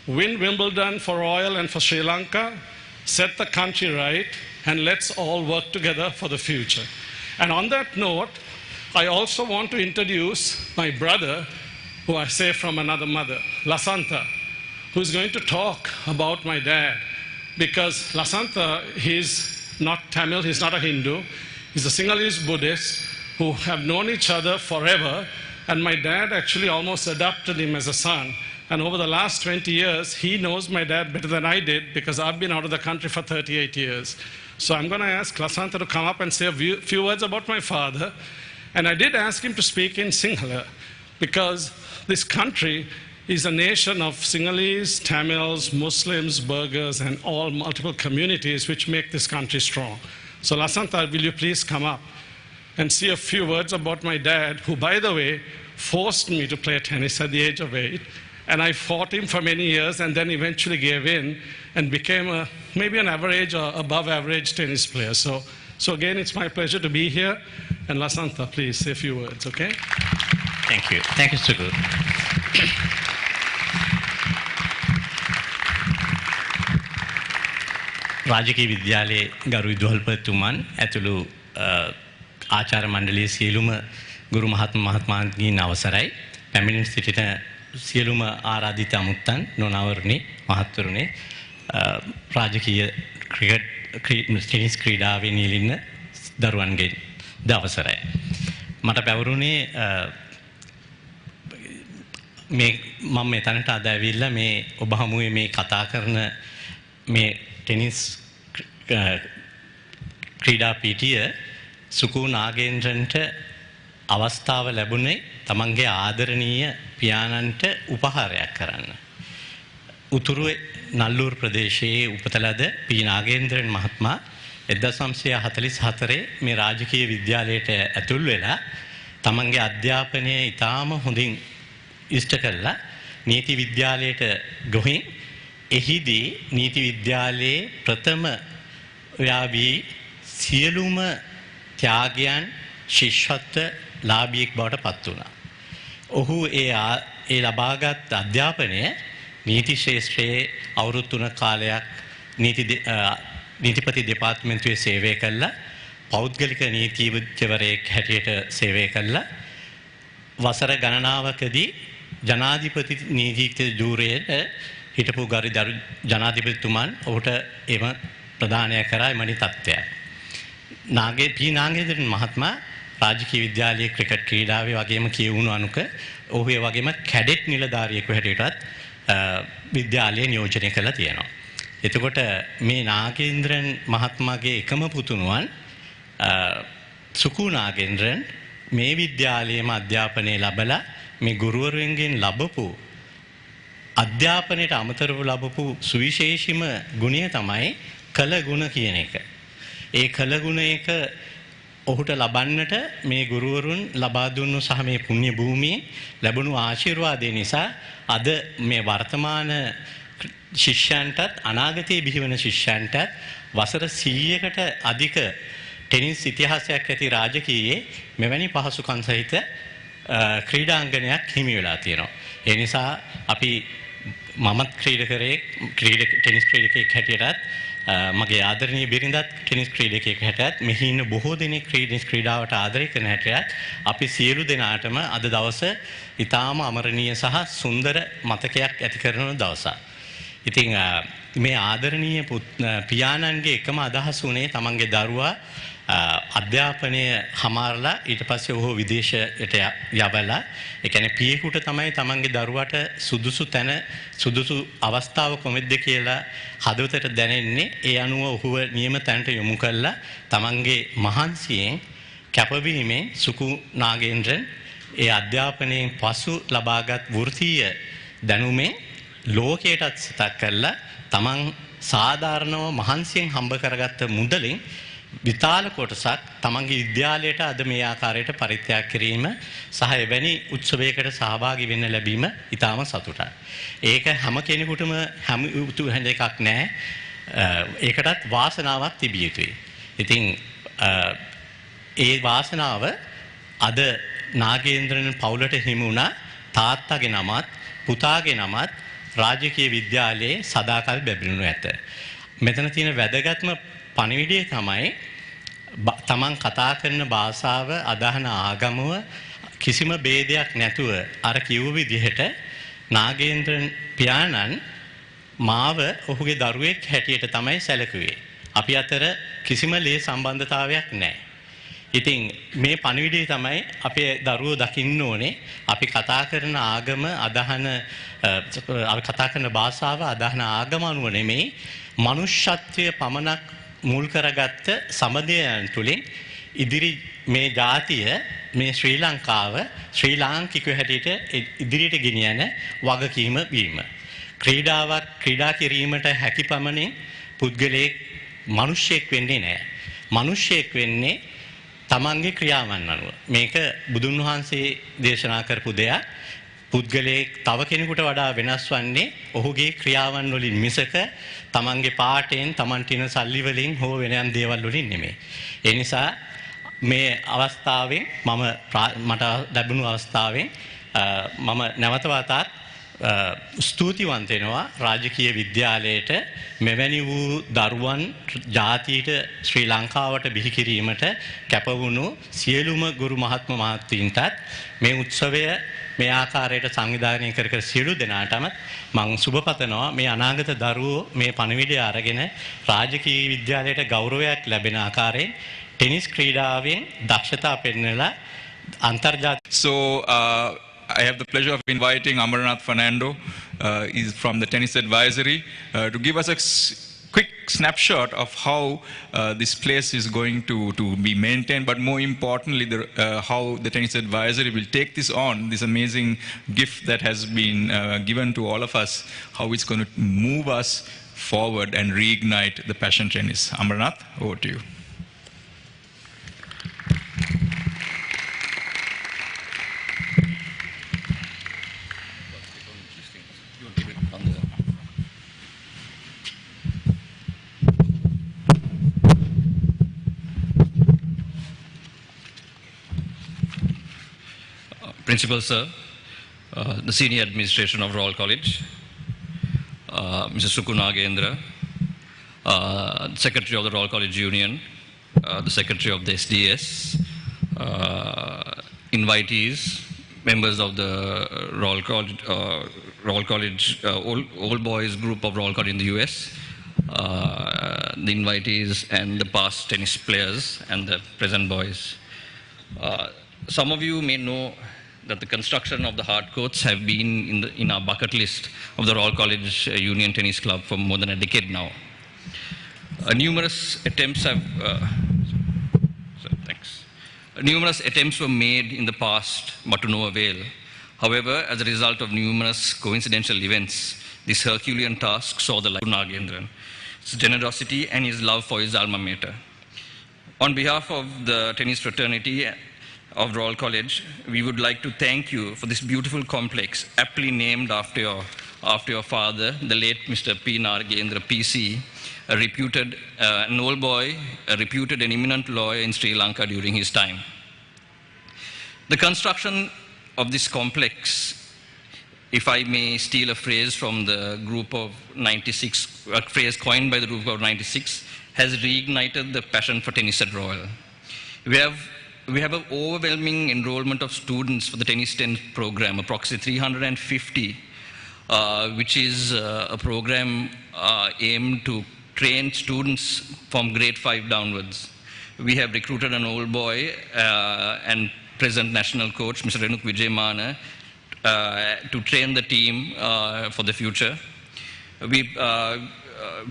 Win Wimbledon for Royal and for Sri Lanka, set the country right, and let's all work together for the future. And on that note, I also want to introduce my brother, who I say from another mother, Lasantha, who's going to talk about my dad. Because Lasantha, he's not Tamil, he's not a Hindu, he's a Sinhalese Buddhist who have known each other forever, and my dad actually almost adopted him as a son. And over the last 20 years, he knows my dad better than I did because I've been out of the country for 38 years. So I'm going to ask Lasantha to come up and say a few words about my father. And I did ask him to speak in Sinhala because this country is a nation of Sinhalese, Tamils, Muslims, Burghers, and all multiple communities which make this country strong. So Lasantha, will you please come up and say a few words about my dad, who, by the way, forced me to play tennis at the age of 8. And I fought him for many years and then eventually gave in and became maybe an average or above average tennis player. So again, it's my pleasure to be here. And Lasantha, please say a few words, okay? Thank you. Thank you, Sugu. රාජකීය විද්‍යාලයේ ගරු විදුහල්පතිතුමන් ඇතුළු ආචාර්ය මණ්ඩලයේ සියලුම ගුරු මහත්මයාන්ගෙන් අවසරයි. පැමිණ සිටින සියලුම ආරාධිත අමුත්තන් නොනවරණේ මහත්වරුනේ රාජකීය ටෙනිස් ක්‍රීඩාවේ නියැලෙන දරුවන්ගෙන් දවසරයි. මට පැවරුනේ මේ මම මෙතනට අද ඇවිල්ලා මේ ඔබ හමුවේ මේ කතා කරන මේ ටෙනිස් ක්‍රීඩා පීඨිය සුකු නාගේන්ද්‍රන්ට අවස්ථාව ලැබුණේ තමන්ගේ ආදරණීය පියාණන්ට උපහාරයක් කරන්න. උතුරු නල්ලූර් ප්‍රදේශයේ උපත ලද P.Nagendran මහත්මයා 1944 මේ රාජකීය විද්‍යාලයට ඇතුල් වෙලා තමන්ගේ අධ්‍යාපනය ඉතාම හොඳින් ඉෂ්ට කළා. නීති විද්‍යාලයට ගොහින් එහිදී නීති විද්‍යාලයේ ප්‍රථම ව්‍යාවී සියලුම ත්‍යාගයන් ශිෂ්‍යත්ව ලාභියෙක් බවට පත් වුණා. ඔහු ඒ ලබාගත් අධ්‍යාපනය නීති ශාස්ත්‍රයේ අවුරුදු 3 කාලයක් නීතිපති දෙපාර්තමේන්තුවේ සේවය කළා. පෞද්ගලික නීතිඥවරයෙක් හැටියට සේවය කළා. වසර ගණනාවකදී ජනාධිපති නීතිඥ ධූරයට හිටපු ගරු ජනාධිපතිතුමන් ඔහුට එම ප්‍රදානය කරා එමනි තත්ත්වයක්. P.Nagendran මහත්මයා රාජකීය විද්‍යාලයේ ක්‍රිකට් ක්‍රීඩාවේ වගේම කියවුණු අනුක ඔහු ඒ වගේම කැඩෙට් නිලධාරියෙකු හැටියටත් විද්‍යාලය නියෝජනය කළා තියෙනවා. එතකොට මේ නාගේන්ද්‍රන් මහත්මයාගේ එකම පුතුණුවන් සුකු නාගේන්ද්‍රන් මේ විද්‍යාලයේම අධ්‍යාපනය ලැබලා මේ ගුරුවරුන්ගෙන් ලැබපු අධ්‍යාපනයට අමතරව ලැබපු සුවිශේෂීම ගුණය තමයි කල ගුණ කියන එක. ඒ කල ගුණ එක ඔහුට ලබන්නට මේ ගුරුවරුන් ලබා දුන්නු සහ මේ පුණ්‍ය භූමියේ ලැබුණු ආශිර්වාදය නිසා අද මේ වර්තමාන ශිෂ්‍යයන්ටත් අනාගතයේ බිහිවන ශිෂ්‍යයන්ටත් වසර 100කට අධික ටෙනිස් ඉතිහාසයක් ඇති රාජකීයයේ මෙවැනි පහසුකම් සහිත ක්‍රීඩාංගණයක් හිමි වෙලා තියෙනවා. ඒ නිසා අපි මමත් ටෙනිස් ක්‍රීඩකයෙක් හැටියටත් මගේ ආදරණීය බිරිඳත් ටෙනිස් ක්‍රීඩකයෙක් හැටියට මෙහි ඉන්න බොහෝ දෙනෙක් ටෙනිස් ක්‍රීඩාවට ආදරය කරන හැටියට අපි සියලු දෙනාටම අද දවස ඊටාම අමරණීය සහ සුන්දර මතකයක් ඇති කරන දවසක්. ඉතින් මේ ආදරණීය පියාණන්ගේ එකම අදහස උනේ තමන්ගේ දරුවා අධ්‍යාපනය හමාරලා ඊට පස්සේ ඔහු විදේශයට යවලා ඒ කියන්නේ පියෙකුට තමයි තමන්ගේ දරුවාට සුදුසු තැන සුදුසු අවස්ථාව කොහෙද කියලා හදවතට දැනෙන්නේ. ඒ අනුව ඔහුව නියම තැනට යොමු කළා. තමන්ගේ මහන්සියෙන් කැපවීමෙන් සුකු නාගේන්ද්‍රන් ඒ අධ්‍යාපනයෙන් පසු ලබාගත් වෘත්තීය දැනුමෙන් ලෝකයටත් සිතක් කළා. තමන් සාධාරණව මහන්සියෙන් හම්බ කරගත්ත මුදලින් විශාල කොටසක් තමන්ගේ විද්‍යාලයට අද මේ ආකාරයට පරිත්‍යාග කිරීම සහ එවැනි උත්සවයකට සහභාගී වෙන්න ලැබීම ඉතාම සතුටයි. ඒක හැම කෙනෙකුටම හැම උතු හැඳ එකක් නැහැ. ඒකටත් වාසනාවක් තිබිය යුතුයි. ඉතින් ඒ වාසනාව අද නාගේන්ද්‍රන් පවුලට හිමි වුණා. තාත්තගේ නමත් පුතාගේ නමත් රාජකීය විද්‍යාලයේ සදාකල් බැබළුණු ඇත. මෙතන තියෙන වැදගත්ම පණිවිඩය තමයි තමන් කතා කරන භාෂාව අදහන ආගමව කිසිම ભેදයක් නැතුව අර කිව්ව විදිහට නාගේන්ද්‍රන් පියාණන් මාව ඔහුගේ දරුවෙක් හැටියට තමයි සැලකුවේ. අපි අතර කිසිම ලේ සම්බන්ධතාවයක් නැහැ. ඉතින් මේ පණිවිඩය තමයි අපේ දරුවෝ දකින්න ඕනේ. අපි කතා කරන ආගම අදහන අපි කතා කරන භාෂාව අදහන ආගම අනුව නෙමෙයි මනුෂ්‍යත්වය පමණක් මුල් කරගත්ත සමදයයන් තුලින් ඉදිරි මේ ජාතිය මේ ශ්‍රී ලංකාව ශ්‍රී ලාංකිකයෝ හැටියට ඉදිරියට ගෙනියන වගකීම වීම. ක්‍රීඩා කිරීමට හැකි පමණින් පුද්ගලයෙක් මිනිසෙක් වෙන්නේ නැහැ. මිනිසෙක් වෙන්නේ තමන්ගේ ක්‍රියාවන් අනුව. මේක බුදුන් වහන්සේ දේශනා කරපු දෙයක්. පුද්ගලයෙක් තව කෙනෙකුට වඩා වෙනස් වන්නේ ඔහුගේ ක්‍රියාවන් වලින් මිසක තමන්ගේ පාටෙන් තමන් තියන සල්ලි වලින් හෝ වෙන යම් දේවල් වලින් නෙමෙයි. ඒ නිසා මේ අවස්ථාවෙන් මට ලැබුණු අවස්ථාවෙන් මම නැවත වතාවක් ස්තුතිවන්ත වෙනවා රාජකීය විද්‍යාලයට මෙවැනි වූ දරුවන් ජාතියට ශ්‍රී ලංකාවට බිහි කිරීමට කැප වුණු සියලුම ගුරු මහත්ම මහත්වීන්ටත් මේ උත්සවය මේ ආකාරයට සංවිධානය කර සියලු දෙනාටම මම සුබ පතනවා මේ අනාගත දරුවෝ මේ පණිවිඩය අරගෙන රාජකීය විද්‍යාලයට ගෞරවයක් ලැබෙන ආකාරයෙන් ටෙනිස් ක්‍රීඩාවෙන් දක්ෂතා පෙන්වලා අන්තර්ජාතික I have the pleasure of inviting Amarnath Fernando, he's from the Tennis Advisory, to give us a quick snapshot of how this place is going to be maintained, but more importantly, how the Tennis Advisory will take this on, this amazing gift that has been given to all of us, how it's going to move us forward and reignite the passion tennis. Amarnath, over to you. Principal Sir, the Senior Administration of Royal College, Mr. P.Nagendran, Secretary of the Royal College Union, the Secretary of the SDS, invitees, members of the Royal College Old Boys Group of Royal College in the US, the invitees and the past tennis players and the present boys. Some of you may know that the construction of the hard courts have been in our bucket list of the Royal College Union Tennis Club for more than a decade now. Numerous attempts were made in the past, but to no avail. However, as a result of numerous coincidental events, this Herculean task saw the light of Nagendran, his generosity and his love for his alma mater. On behalf of the tennis fraternity of Royal College, we would like to thank you for this beautiful complex, aptly named after your father, the late Mr. P.Nagendran, PC, a reputed, an old boy, a reputed and eminent lawyer in Sri Lanka during his time. The construction of this complex, if I may steal a phrase from the group of 96, a phrase coined by the group of 96, has reignited the passion for tennis at Royal. We have an overwhelming enrollment of students for the tennis program, approximately 350, which is a program aimed to train students from grade 5 downwards. We have recruited an old boy and present national coach, Mr. Renuk Vijayamana, to train the team for the future.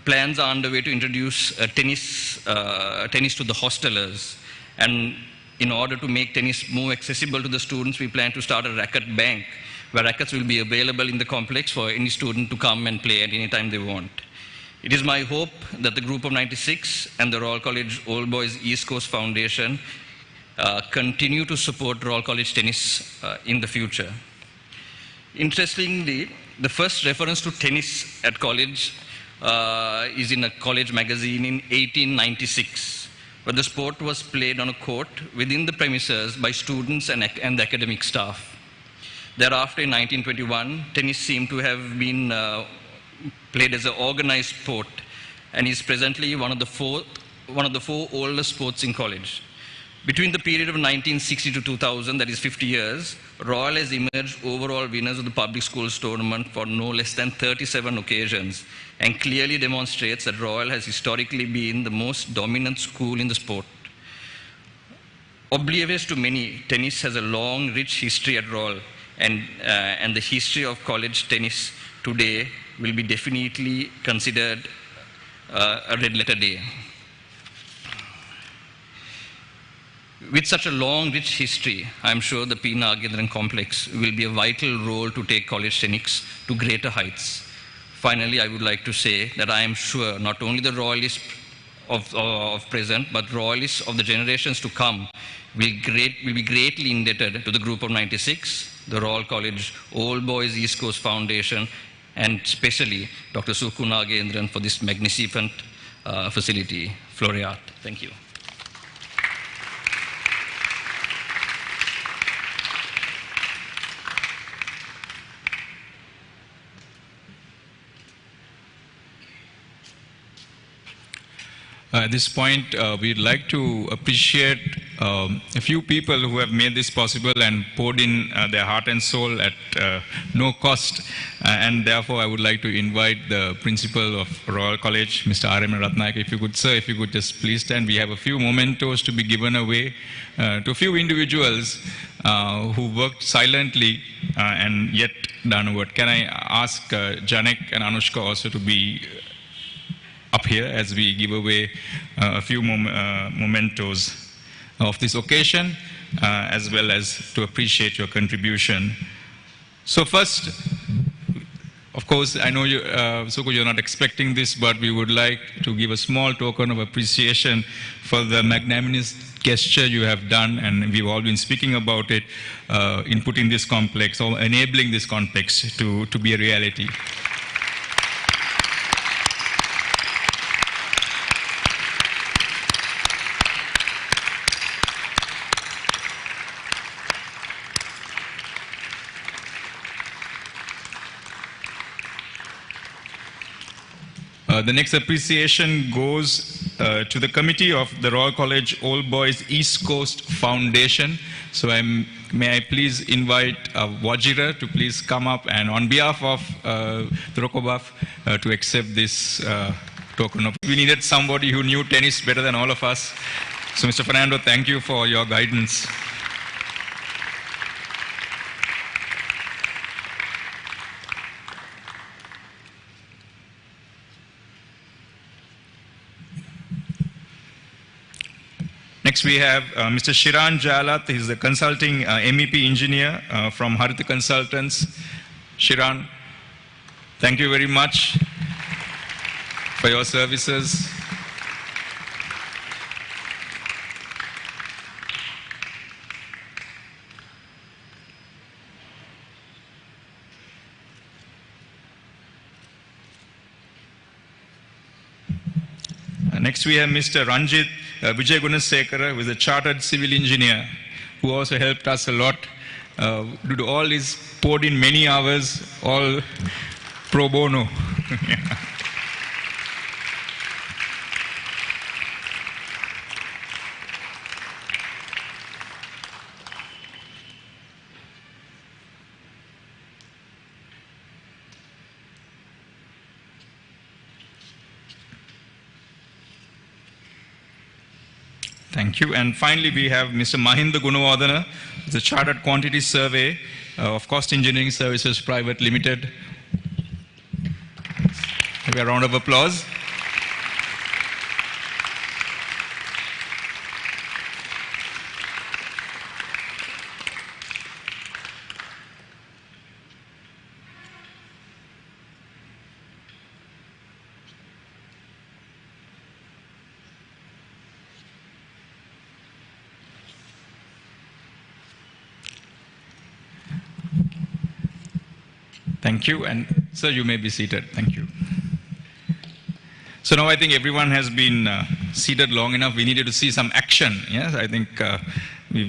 Plans are underway to introduce tennis to the hostelers, and in order to make tennis more accessible to the students, we plan to start a racket bank where rackets will be available in the complex for any student to come and play at any time they want. It is my hope that the group of 96 and the Royal College Old Boys East Coast Foundation continue to support Royal College tennis in the future. Interestingly, the first reference to tennis at college is in a college magazine in 1896. Where the sport was played on a court within the premises by students and the academic staff. Thereafter, in 1921, tennis seemed to have been played as an organized sport and is presently one of the four oldest sports in college. Between the period of 1960 to 2000, that is 50 years, Royal has emerged overall winners of the public schools tournament for no less than 37 occasions, and clearly demonstrates that Royal has historically been the most dominant school in the sport. Oblivious to many, tennis has a long, rich history at Royal, and the history of college tennis today will be definitely considered a red letter day. With such a long, rich history, I'm sure the P.Nagendran complex will be a vital role to take college tennis to greater heights. Finally, I would like to say that I am sure not only the royalists of present, but royalists of the generations to come will be greatly indebted to the group of 96, the Royal College Old Boys East Coast Foundation, and especially Dr. Sukhu Nagendran for this magnificent facility. Floreat. Thank you. At this point, we'd like to appreciate a few people who have made this possible and poured in their heart and soul at no cost. And therefore, I would like to invite the principal of Royal College, Mr. R.M. Ratnayake. If you could, sir, if you could just please stand. We have a few mementos to be given away to a few individuals who worked silently and yet done work. Can I ask Janek and Anushka also to be up here as we give away a few mementos of this occasion, as well as to appreciate your contribution. So first, of course, I know you, Sukhu, you're not expecting this, but we would like to give a small token of appreciation for the magnanimous gesture you have done, and we've all been speaking about it, in putting this complex, or enabling this complex to be a reality. The next appreciation goes to the committee of the Royal College Old Boys East Coast Foundation. So may I please invite Wajira to please come up and on behalf of the Rokobaf to accept this token of. We needed somebody who knew tennis better than all of us. So Mr. Fernando, thank you for your guidance. Next we have Mr. Shiran Jalat. He's the consulting MEP engineer from Harita Consultants. Shiran, thank you very much for your services. Next we have Mr. Ranjit Vijay Gunasekara, who is a chartered civil engineer, who also helped us a lot. Due to all his poured in many hours, all pro bono. Thank you. And finally, we have Mr. Mahinda Gunawardana, the Chartered Quantity Survey of Cost Engineering Services Private Limited. Give a round of applause. Thank you. And sir, you may be seated. Thank you. So now I think everyone has been seated long enough. We needed to see some action. Yes, I think we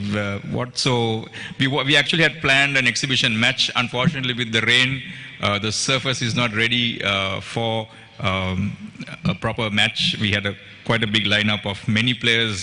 actually had planned an exhibition match. Unfortunately, with the rain, the surface is not ready for a proper match. We had quite a big lineup of many players,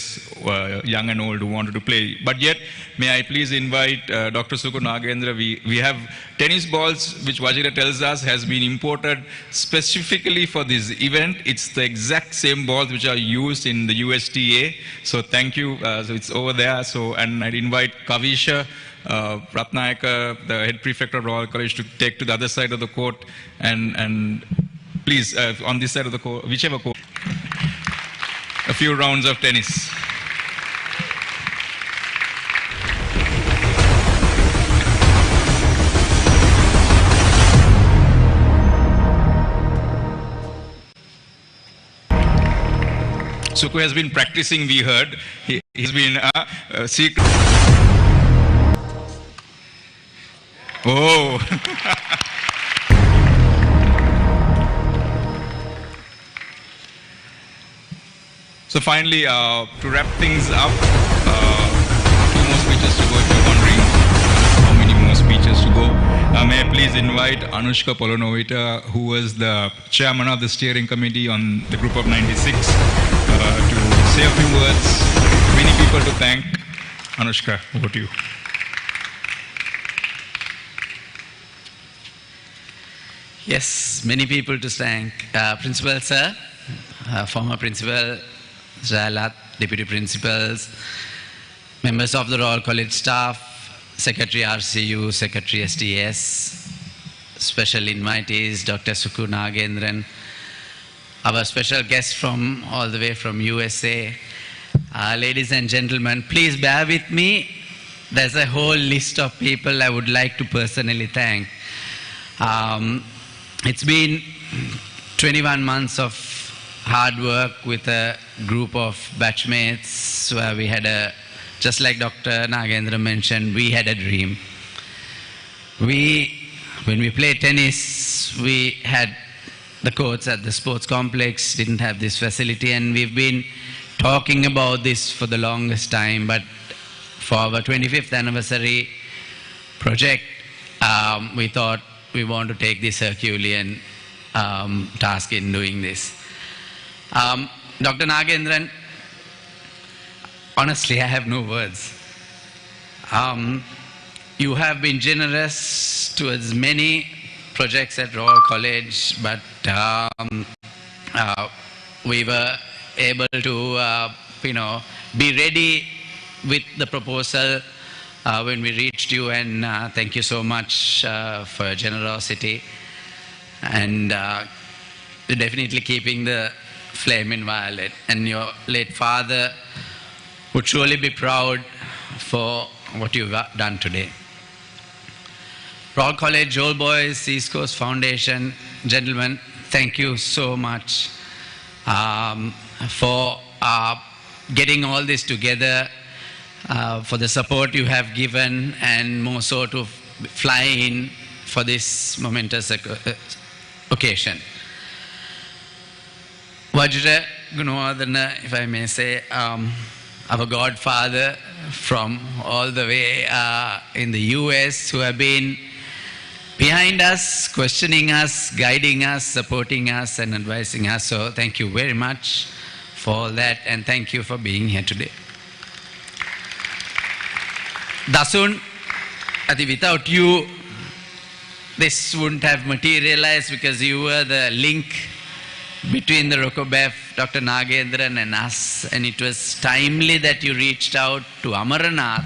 young and old, who wanted to play. But yet, may I please invite Dr. Suku Nagendra. We have tennis balls, which Vajira tells us has been imported specifically for this event. It's the exact same balls which are used in the USTA. So thank you. So it's over there. So, and I'd invite Kavisha Ratnayaka, the head prefect of Royal College, to take to the other side of the court, and please, on this side of the court, whichever court, a few rounds of tennis. Suku has been practicing, we heard. He's been secret. Oh. So finally, to wrap things up, 2 more speeches to go if you're wondering how many more speeches to go. May I please invite Anushka Polonovita, who was the chairman of the steering committee on the group of 96, to say a few words. Many people to thank. Anushka, over to you. Yes, many people to thank. Principal sir, former principal, Jalat, deputy principals, members of the Royal College staff, secretary RCU, secretary STS, special invitees, Dr. Suku Nagendran, our special guest from all the way from USA. Ladies and gentlemen, please bear with me. There's a whole list of people I would like to personally thank. It's been 21 months of hard work with a group of batchmates where we had just like Dr. Nagendra mentioned, we had a dream. When we played tennis, we had the courts at the sports complex, didn't have this facility, and we've been talking about this for the longest time, but for our 25th anniversary project, we thought we want to take this Herculean task in doing this. Dr. Nagendran, honestly, I have no words. You have been generous towards many projects at Royal College, but we were able to, be ready with the proposal when we reached you, and thank you so much for your generosity and definitely keeping the flame inviolate. And your late father would surely be proud for what you've done today. Royal College, Old Boys, East Coast Foundation, gentlemen, thank you so much for getting all this together, for the support you have given, and more so to fly in for this momentous occasion. Vajra Gunawardana, if I may say, our godfather from all the way in the US, who have been behind us, questioning us, guiding us, supporting us, and advising us. So thank you very much for all that, and thank you for being here today. Dasun, I think without you, this wouldn't have materialized, because you were the link between the Rokobev, Dr. Nagendran, and us, and it was timely that you reached out to Amaranath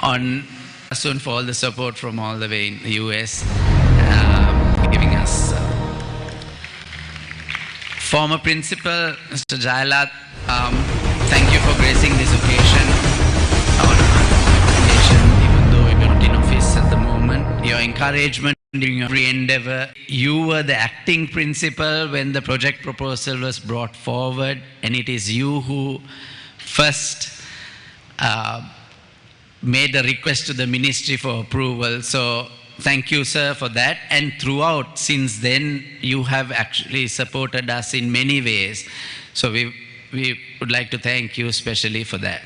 on Dasun for all the support from all the way in the US, giving us. Former principal, Mr. Jayalat, thank you for gracing this occasion. Even though you're not in office at the moment, your encouragement during every endeavor. You were the acting principal when the project proposal was brought forward, and it is you who first made a request to the ministry for approval. So thank you, sir, for that. And throughout, since then, you have actually supported us in many ways. So we would like to thank you especially for that.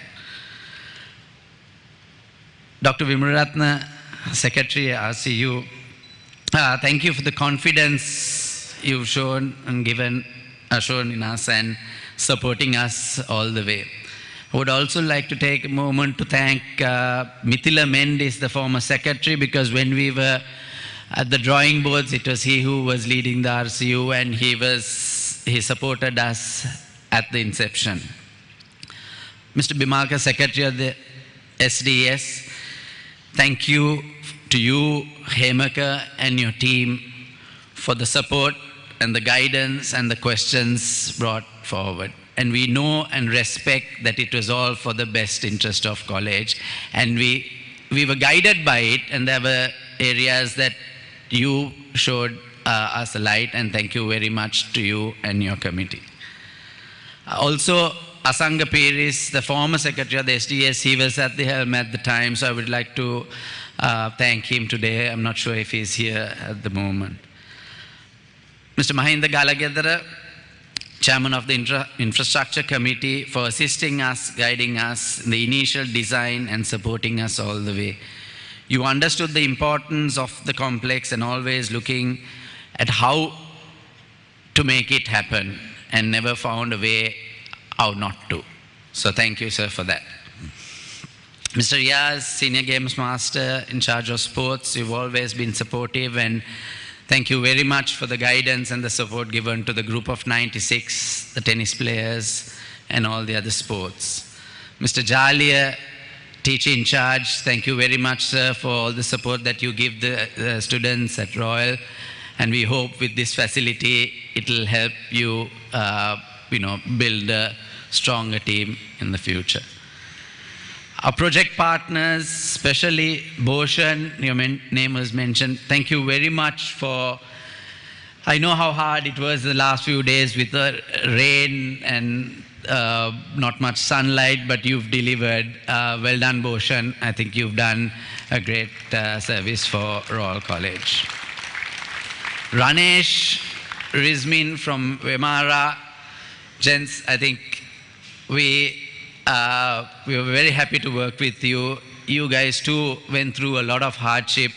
Dr. Vimuraratna, Secretary RCU, thank you for the confidence you've shown and given shown in us and supporting us all the way. I would also like to take a moment to thank Mithila Mendis, the former secretary, because when we were at the drawing boards, it was he who was leading the RCU, and he supported us at the inception. Mr. Bimalka, Secretary of the SDS, thank you to you, Hemaka, and your team for the support and the guidance and the questions brought forward. And we know and respect that it was all for the best interest of college. And we were guided by it, and there were areas that you showed us a light, and thank you very much to you and your committee. Also, Asanga Piris, the former secretary of the SDS, he was at the helm at the time, so I would like to thank him today. I'm not sure if he's here at the moment. Mr. Mahinda Galagedara, Chairman of the Infrastructure Committee, for assisting us, guiding us in the initial design and supporting us all the way. You understood the importance of the complex and always looking at how to make it happen and never found a way how not to. So thank you, sir, for that. Mr. Riaz, Senior Games Master in charge of sports, you've always been supportive, and thank you very much for the guidance and the support given to the group of 96, the tennis players, and all the other sports. Mr. Jalia, teacher in charge, thank you very much, sir, for all the support that you give the students at Royal. And we hope with this facility, it will help you, build a stronger team in the future. Our project partners, especially Bhushan, your name was mentioned, thank you very much for, I know how hard it was the last few days with the rain and not much sunlight, but you've delivered. Well done, Bhushan. I think you've done a great service for Royal College. Ranesh, Rizmin from Vemara, gents, I think we were very happy to work with you. You guys too went through a lot of hardship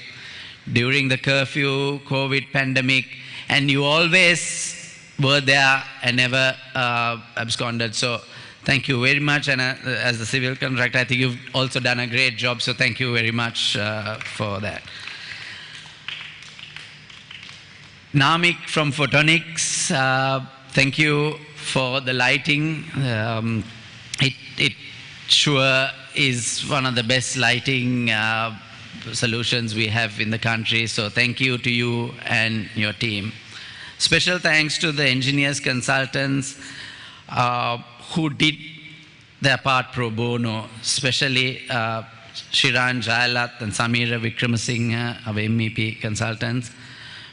during the curfew, COVID pandemic, and you always were there and never absconded. So thank you very much. And as the civil contractor, I think you've also done a great job. So thank you very much for that. Namik from Photonics, thank you for the lighting. It sure is one of the best lighting solutions we have in the country. So thank you to you and your team. Special thanks to the engineers, consultants who did their part pro bono, especially Shiran Jayalat and Samira Vikramasinghe, our MEP consultants.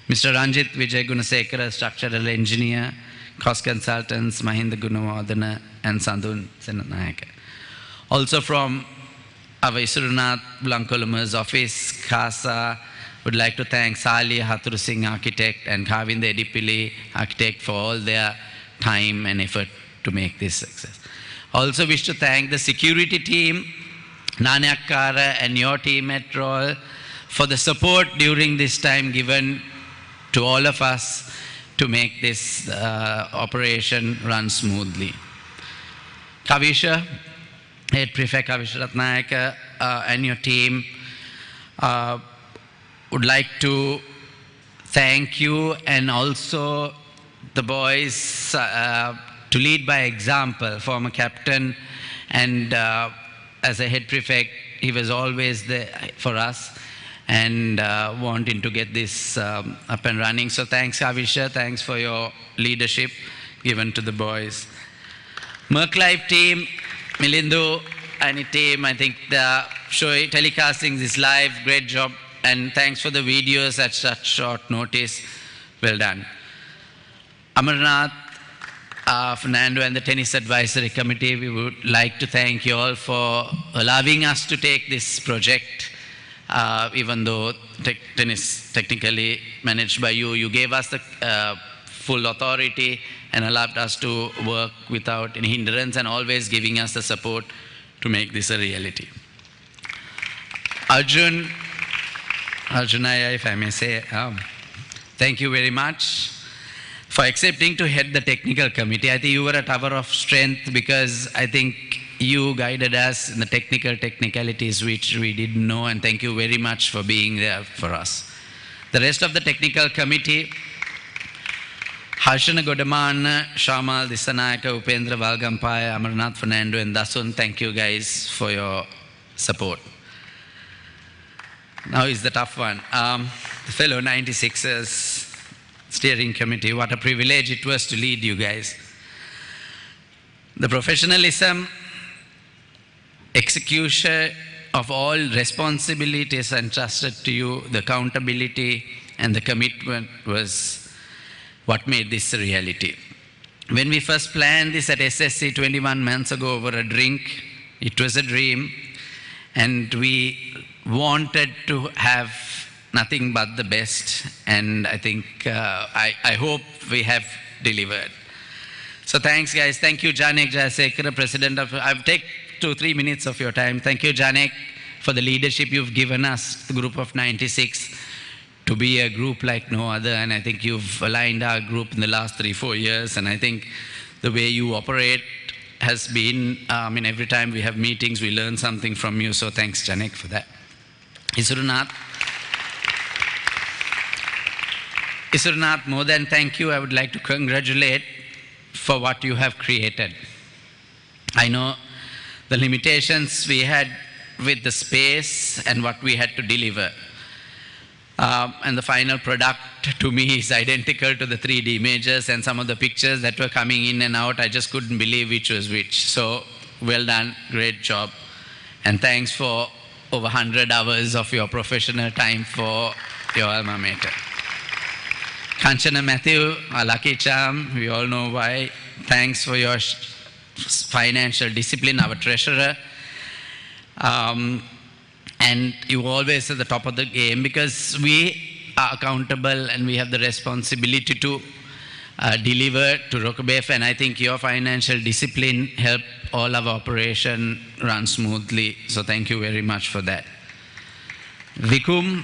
Mr. Ranjit Vijay Gunasekara, structural engineer, cost consultants, Mahinda Gunawardana and Sandun Senanayaka. Also from our Isurunath Blankoluma's office, CASA, would like to thank Sali Hathuru Singh architect and Kavinda Edipili architect for all their time and effort to make this success. Also wish to thank the security team, Nanayakkara and your team at Royal for the support during this time given to all of us to make this operation run smoothly. Kavisha, Head Prefect Kavisha Ratnayaka and your team would like to thank you, and also the boys to lead by example. Former captain and as a head prefect, he was always there for us and wanting to get this up and running. So thanks, Kavisha. Thanks for your leadership given to the boys. Merc Live team, Milindu and team, I think the show telecasting this live, great job. And thanks for the videos at such short notice. Well done. Amarnath, Fernando and the Tennis Advisory Committee, we would like to thank you all for allowing us to take this project. Even though tennis technically managed by you, you gave us the full authority and allowed us to work without any hindrance and always giving us the support to make this a reality. Arjunaya, if I may say, thank you very much for accepting to head the technical committee. I think you were a tower of strength because I think you guided us in the technicalities which we didn't know, and thank you very much for being there for us. The rest of the technical committee, Harshana Godamana, Shamal Disanayaka, Upendra Valgampaya, Amarnath Fernando, and Dasun, thank you guys for your support. Now is the tough one. The fellow 96ers steering committee, what a privilege it was to lead you guys. The professionalism, execution of all responsibilities entrusted to you, the accountability and the commitment was what made this a reality. When we first planned this at SSC 21 months ago over a drink, it was a dream, and we wanted to have nothing but the best, and I think, I hope we have delivered. So thanks guys. Thank you Janek Jayasekara, President of, I'll take 2-3 minutes of your time. Thank you Janek for the leadership you've given us, the group of 96, to be a group like no other, and I think you've aligned our group in the last 3-4 years, and I think the way you operate has been, every time we have meetings, we learn something from you, so thanks Janek for that. Isurnath, more than thank you, I would like to congratulate for what you have created. I know the limitations we had with the space and what we had to deliver. And the final product to me is identical to the 3D images, and some of the pictures that were coming in and out, I just couldn't believe which was which. So well done, great job. And thanks for over 100 hours of your professional time for your alma mater. Kanchana Matthew, our lucky charm, we all know why. Thanks for your financial discipline, our treasurer. And you always at the top of the game because we are accountable and we have the responsibility to deliver to Rokabef, and I think your financial discipline helped all our operation run smoothly. So thank you very much for that. Vikum,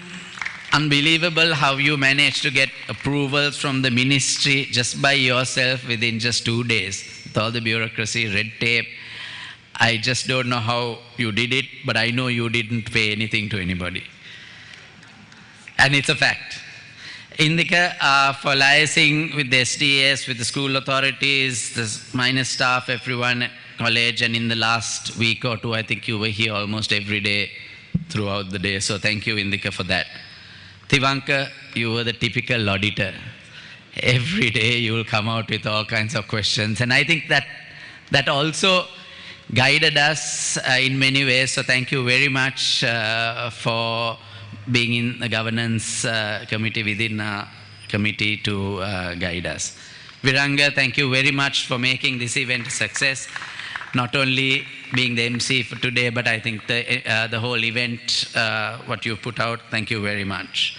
unbelievable how you managed to get approvals from the ministry just by yourself within just 2 days. With all the bureaucracy, red tape. I just don't know how you did it, but I know you didn't pay anything to anybody. And it's a fact. Indika, for liaising with the SDS, with the school authorities, the minor staff, everyone at college, and in the last week or two, I think you were here almost every day throughout the day. So thank you, Indika, for that. Tivanka, you were the typical auditor. Every day you will come out with all kinds of questions. And I think that also guided us in many ways. So thank you very much for being in the governance committee within our committee to guide us. Viranga, thank you very much for making this event a success. Not only being the MC for today, but I think the whole event, what you put out, thank you very much.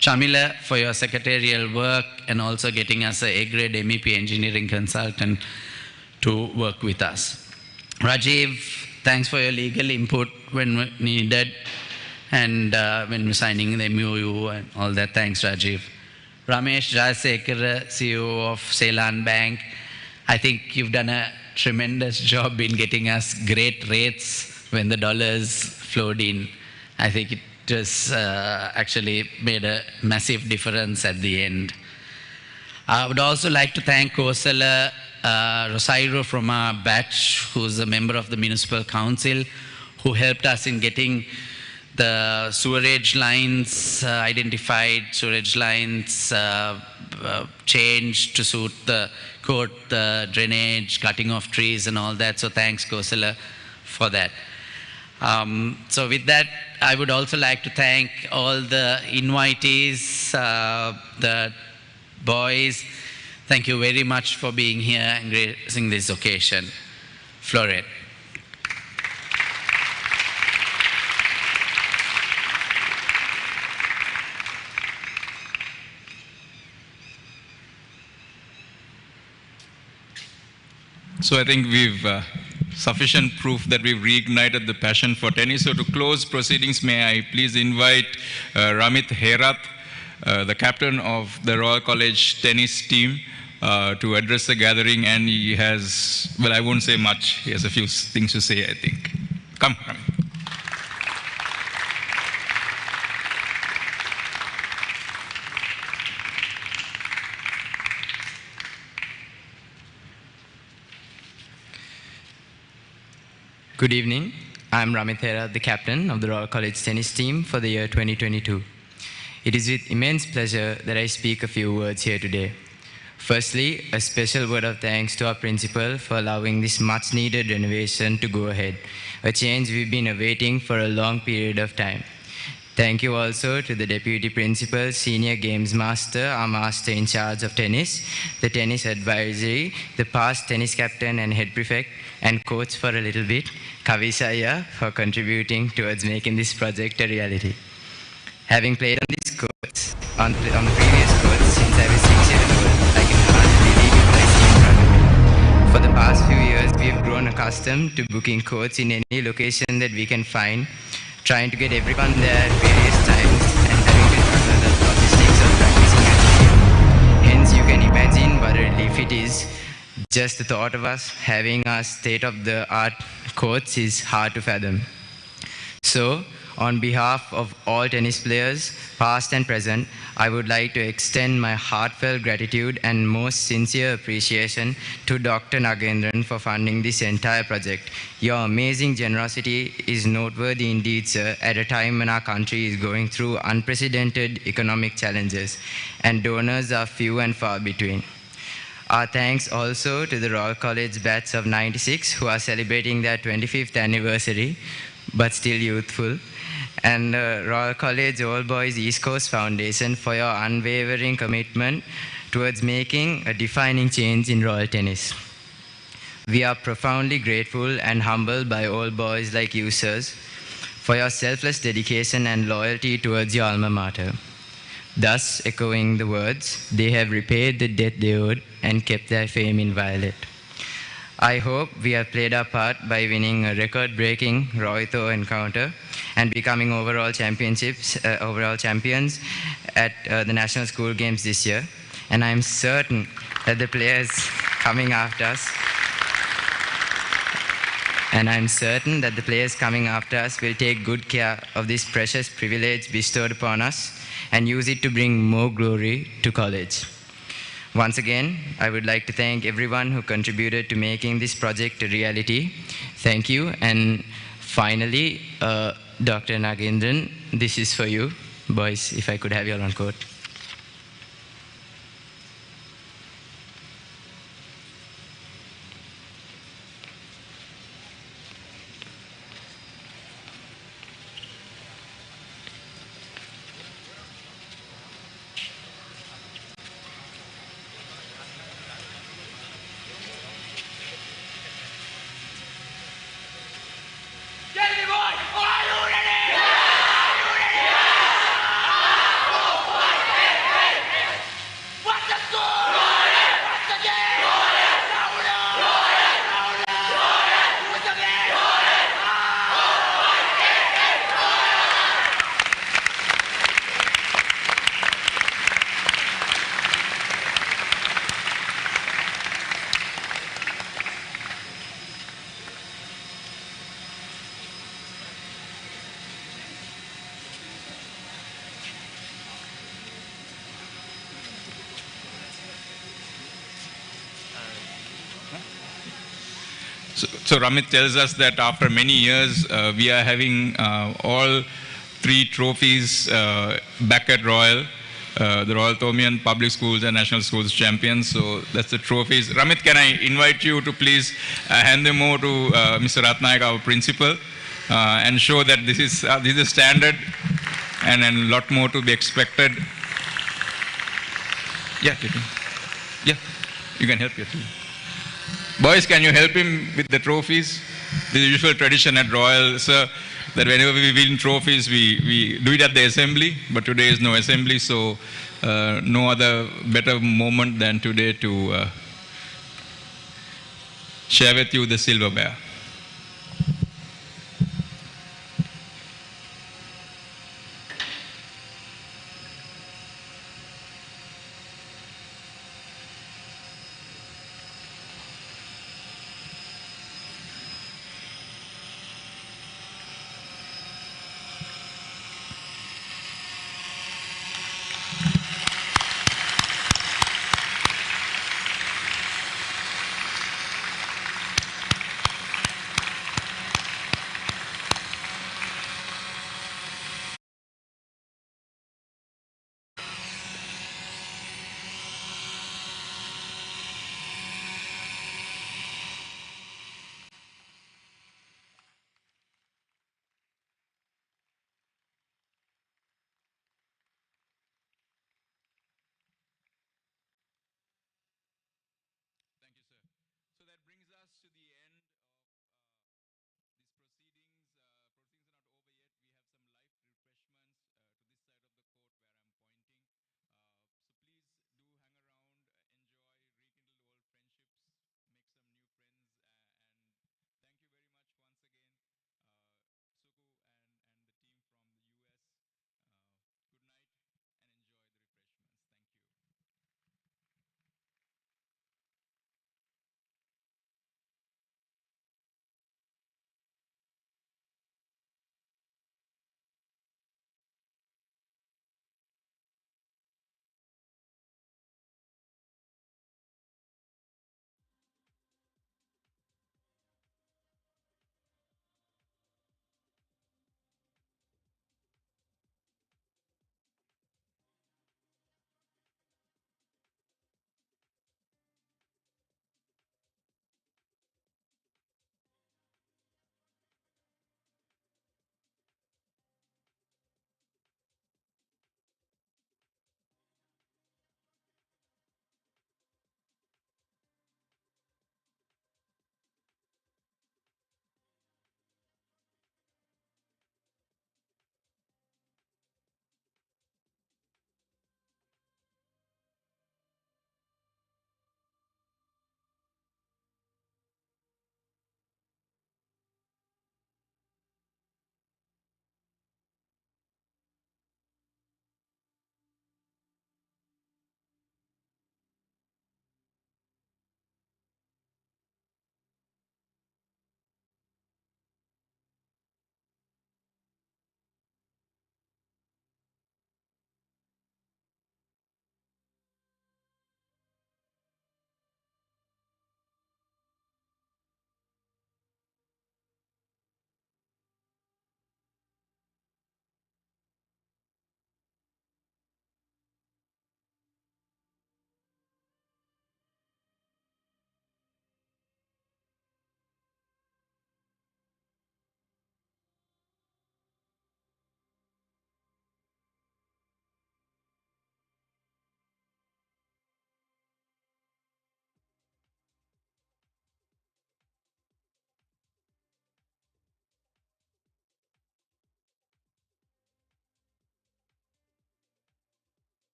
Chamila, for your secretarial work and also getting us a A-grade MEP engineering consultant to work with us. Rajiv, thanks for your legal input when needed and when we're signing the MOU and all that. Thanks, Rajiv. Ramesh Jayasekara, CEO of Ceylon Bank, I think you've done a tremendous job in getting us great rates when the dollars flowed in. I think it just actually made a massive difference at the end. I would also like to thank Kosala Rosairo from our batch, who's a member of the Municipal Council, who helped us in getting the sewerage lines identified, sewerage lines changed to suit the court, the drainage, cutting off trees and all that. So thanks, Kosala, for that. So with that, I would also like to thank all the invitees, the boys. Thank you very much for being here and gracing this occasion. Floret. So I think we've sufficient proof that we've reignited the passion for tennis. So to close proceedings, may I please invite Ramit Herath, the captain of the Royal College tennis team, to address the gathering, and he has, well, I won't say much. He has a few things to say, I think. Come, Ramit. Good evening. I'm Ramit Thera, the captain of the Royal College tennis team for the year 2022. It is with immense pleasure that I speak a few words here today. Firstly, a special word of thanks to our principal for allowing this much-needed renovation to go ahead, a change we've been awaiting for a long period of time. Thank you also to the Deputy Principal, Senior Games Master, our Master in charge of tennis, the Tennis Advisory, the past tennis captain and head prefect, and coach for a little bit, Kavisaya, for contributing towards making this project a reality. Having played on these courts, on the previous courts since I was 6 years old, I can hardly believe what I see in front of me. For the past few years, we have grown accustomed to booking courts in any location that we can find, trying to get everyone there at various times and having to juggle the logistics of practicing at home. Hence, you can imagine what a relief it is. Just the thought of us having our state-of-the-art courts is hard to fathom. So, on behalf of all tennis players, past and present, I would like to extend my heartfelt gratitude and most sincere appreciation to Dr. Nagendran for funding this entire project. Your amazing generosity is noteworthy indeed, sir, at a time when our country is going through unprecedented economic challenges, and donors are few and far between. Our thanks also to the Royal College batch of 96 who are celebrating their 25th anniversary, but still youthful, and Royal College All Boys East Coast Foundation for your unwavering commitment towards making a defining change in Royal tennis. We are profoundly grateful and humbled by all boys like you, sirs, for your selfless dedication and loyalty towards your alma mater. Thus, echoing the words, they have repaid the debt they owed and kept their fame inviolate. I hope we have played our part by winning a record-breaking Rohito encounter and becoming overall champions at the National School Games this year. And I'm certain that the players coming after us will take good care of this precious privilege bestowed upon us and use it to bring more glory to college. Once again, I would like to thank everyone who contributed to making this project a reality. Thank you. And finally, Dr. Nagendran, this is for you. Boys, if I could have your on court. So Ramit tells us that after many years, we are having all 3 trophies back at Royal, the Royal Thomian Public Schools and National Schools champions. So that's the trophies. Ramit, can I invite you to please hand them over to Mr. Ratnayak, our principal, and show that this is a standard and a lot more to be expected. Yeah, you can help your team. Boys, can you help him with the trophies? The usual tradition at Royal, sir, that whenever we win trophies, we do it at the assembly, but today is no assembly, so no other better moment than today to share with you the silverware.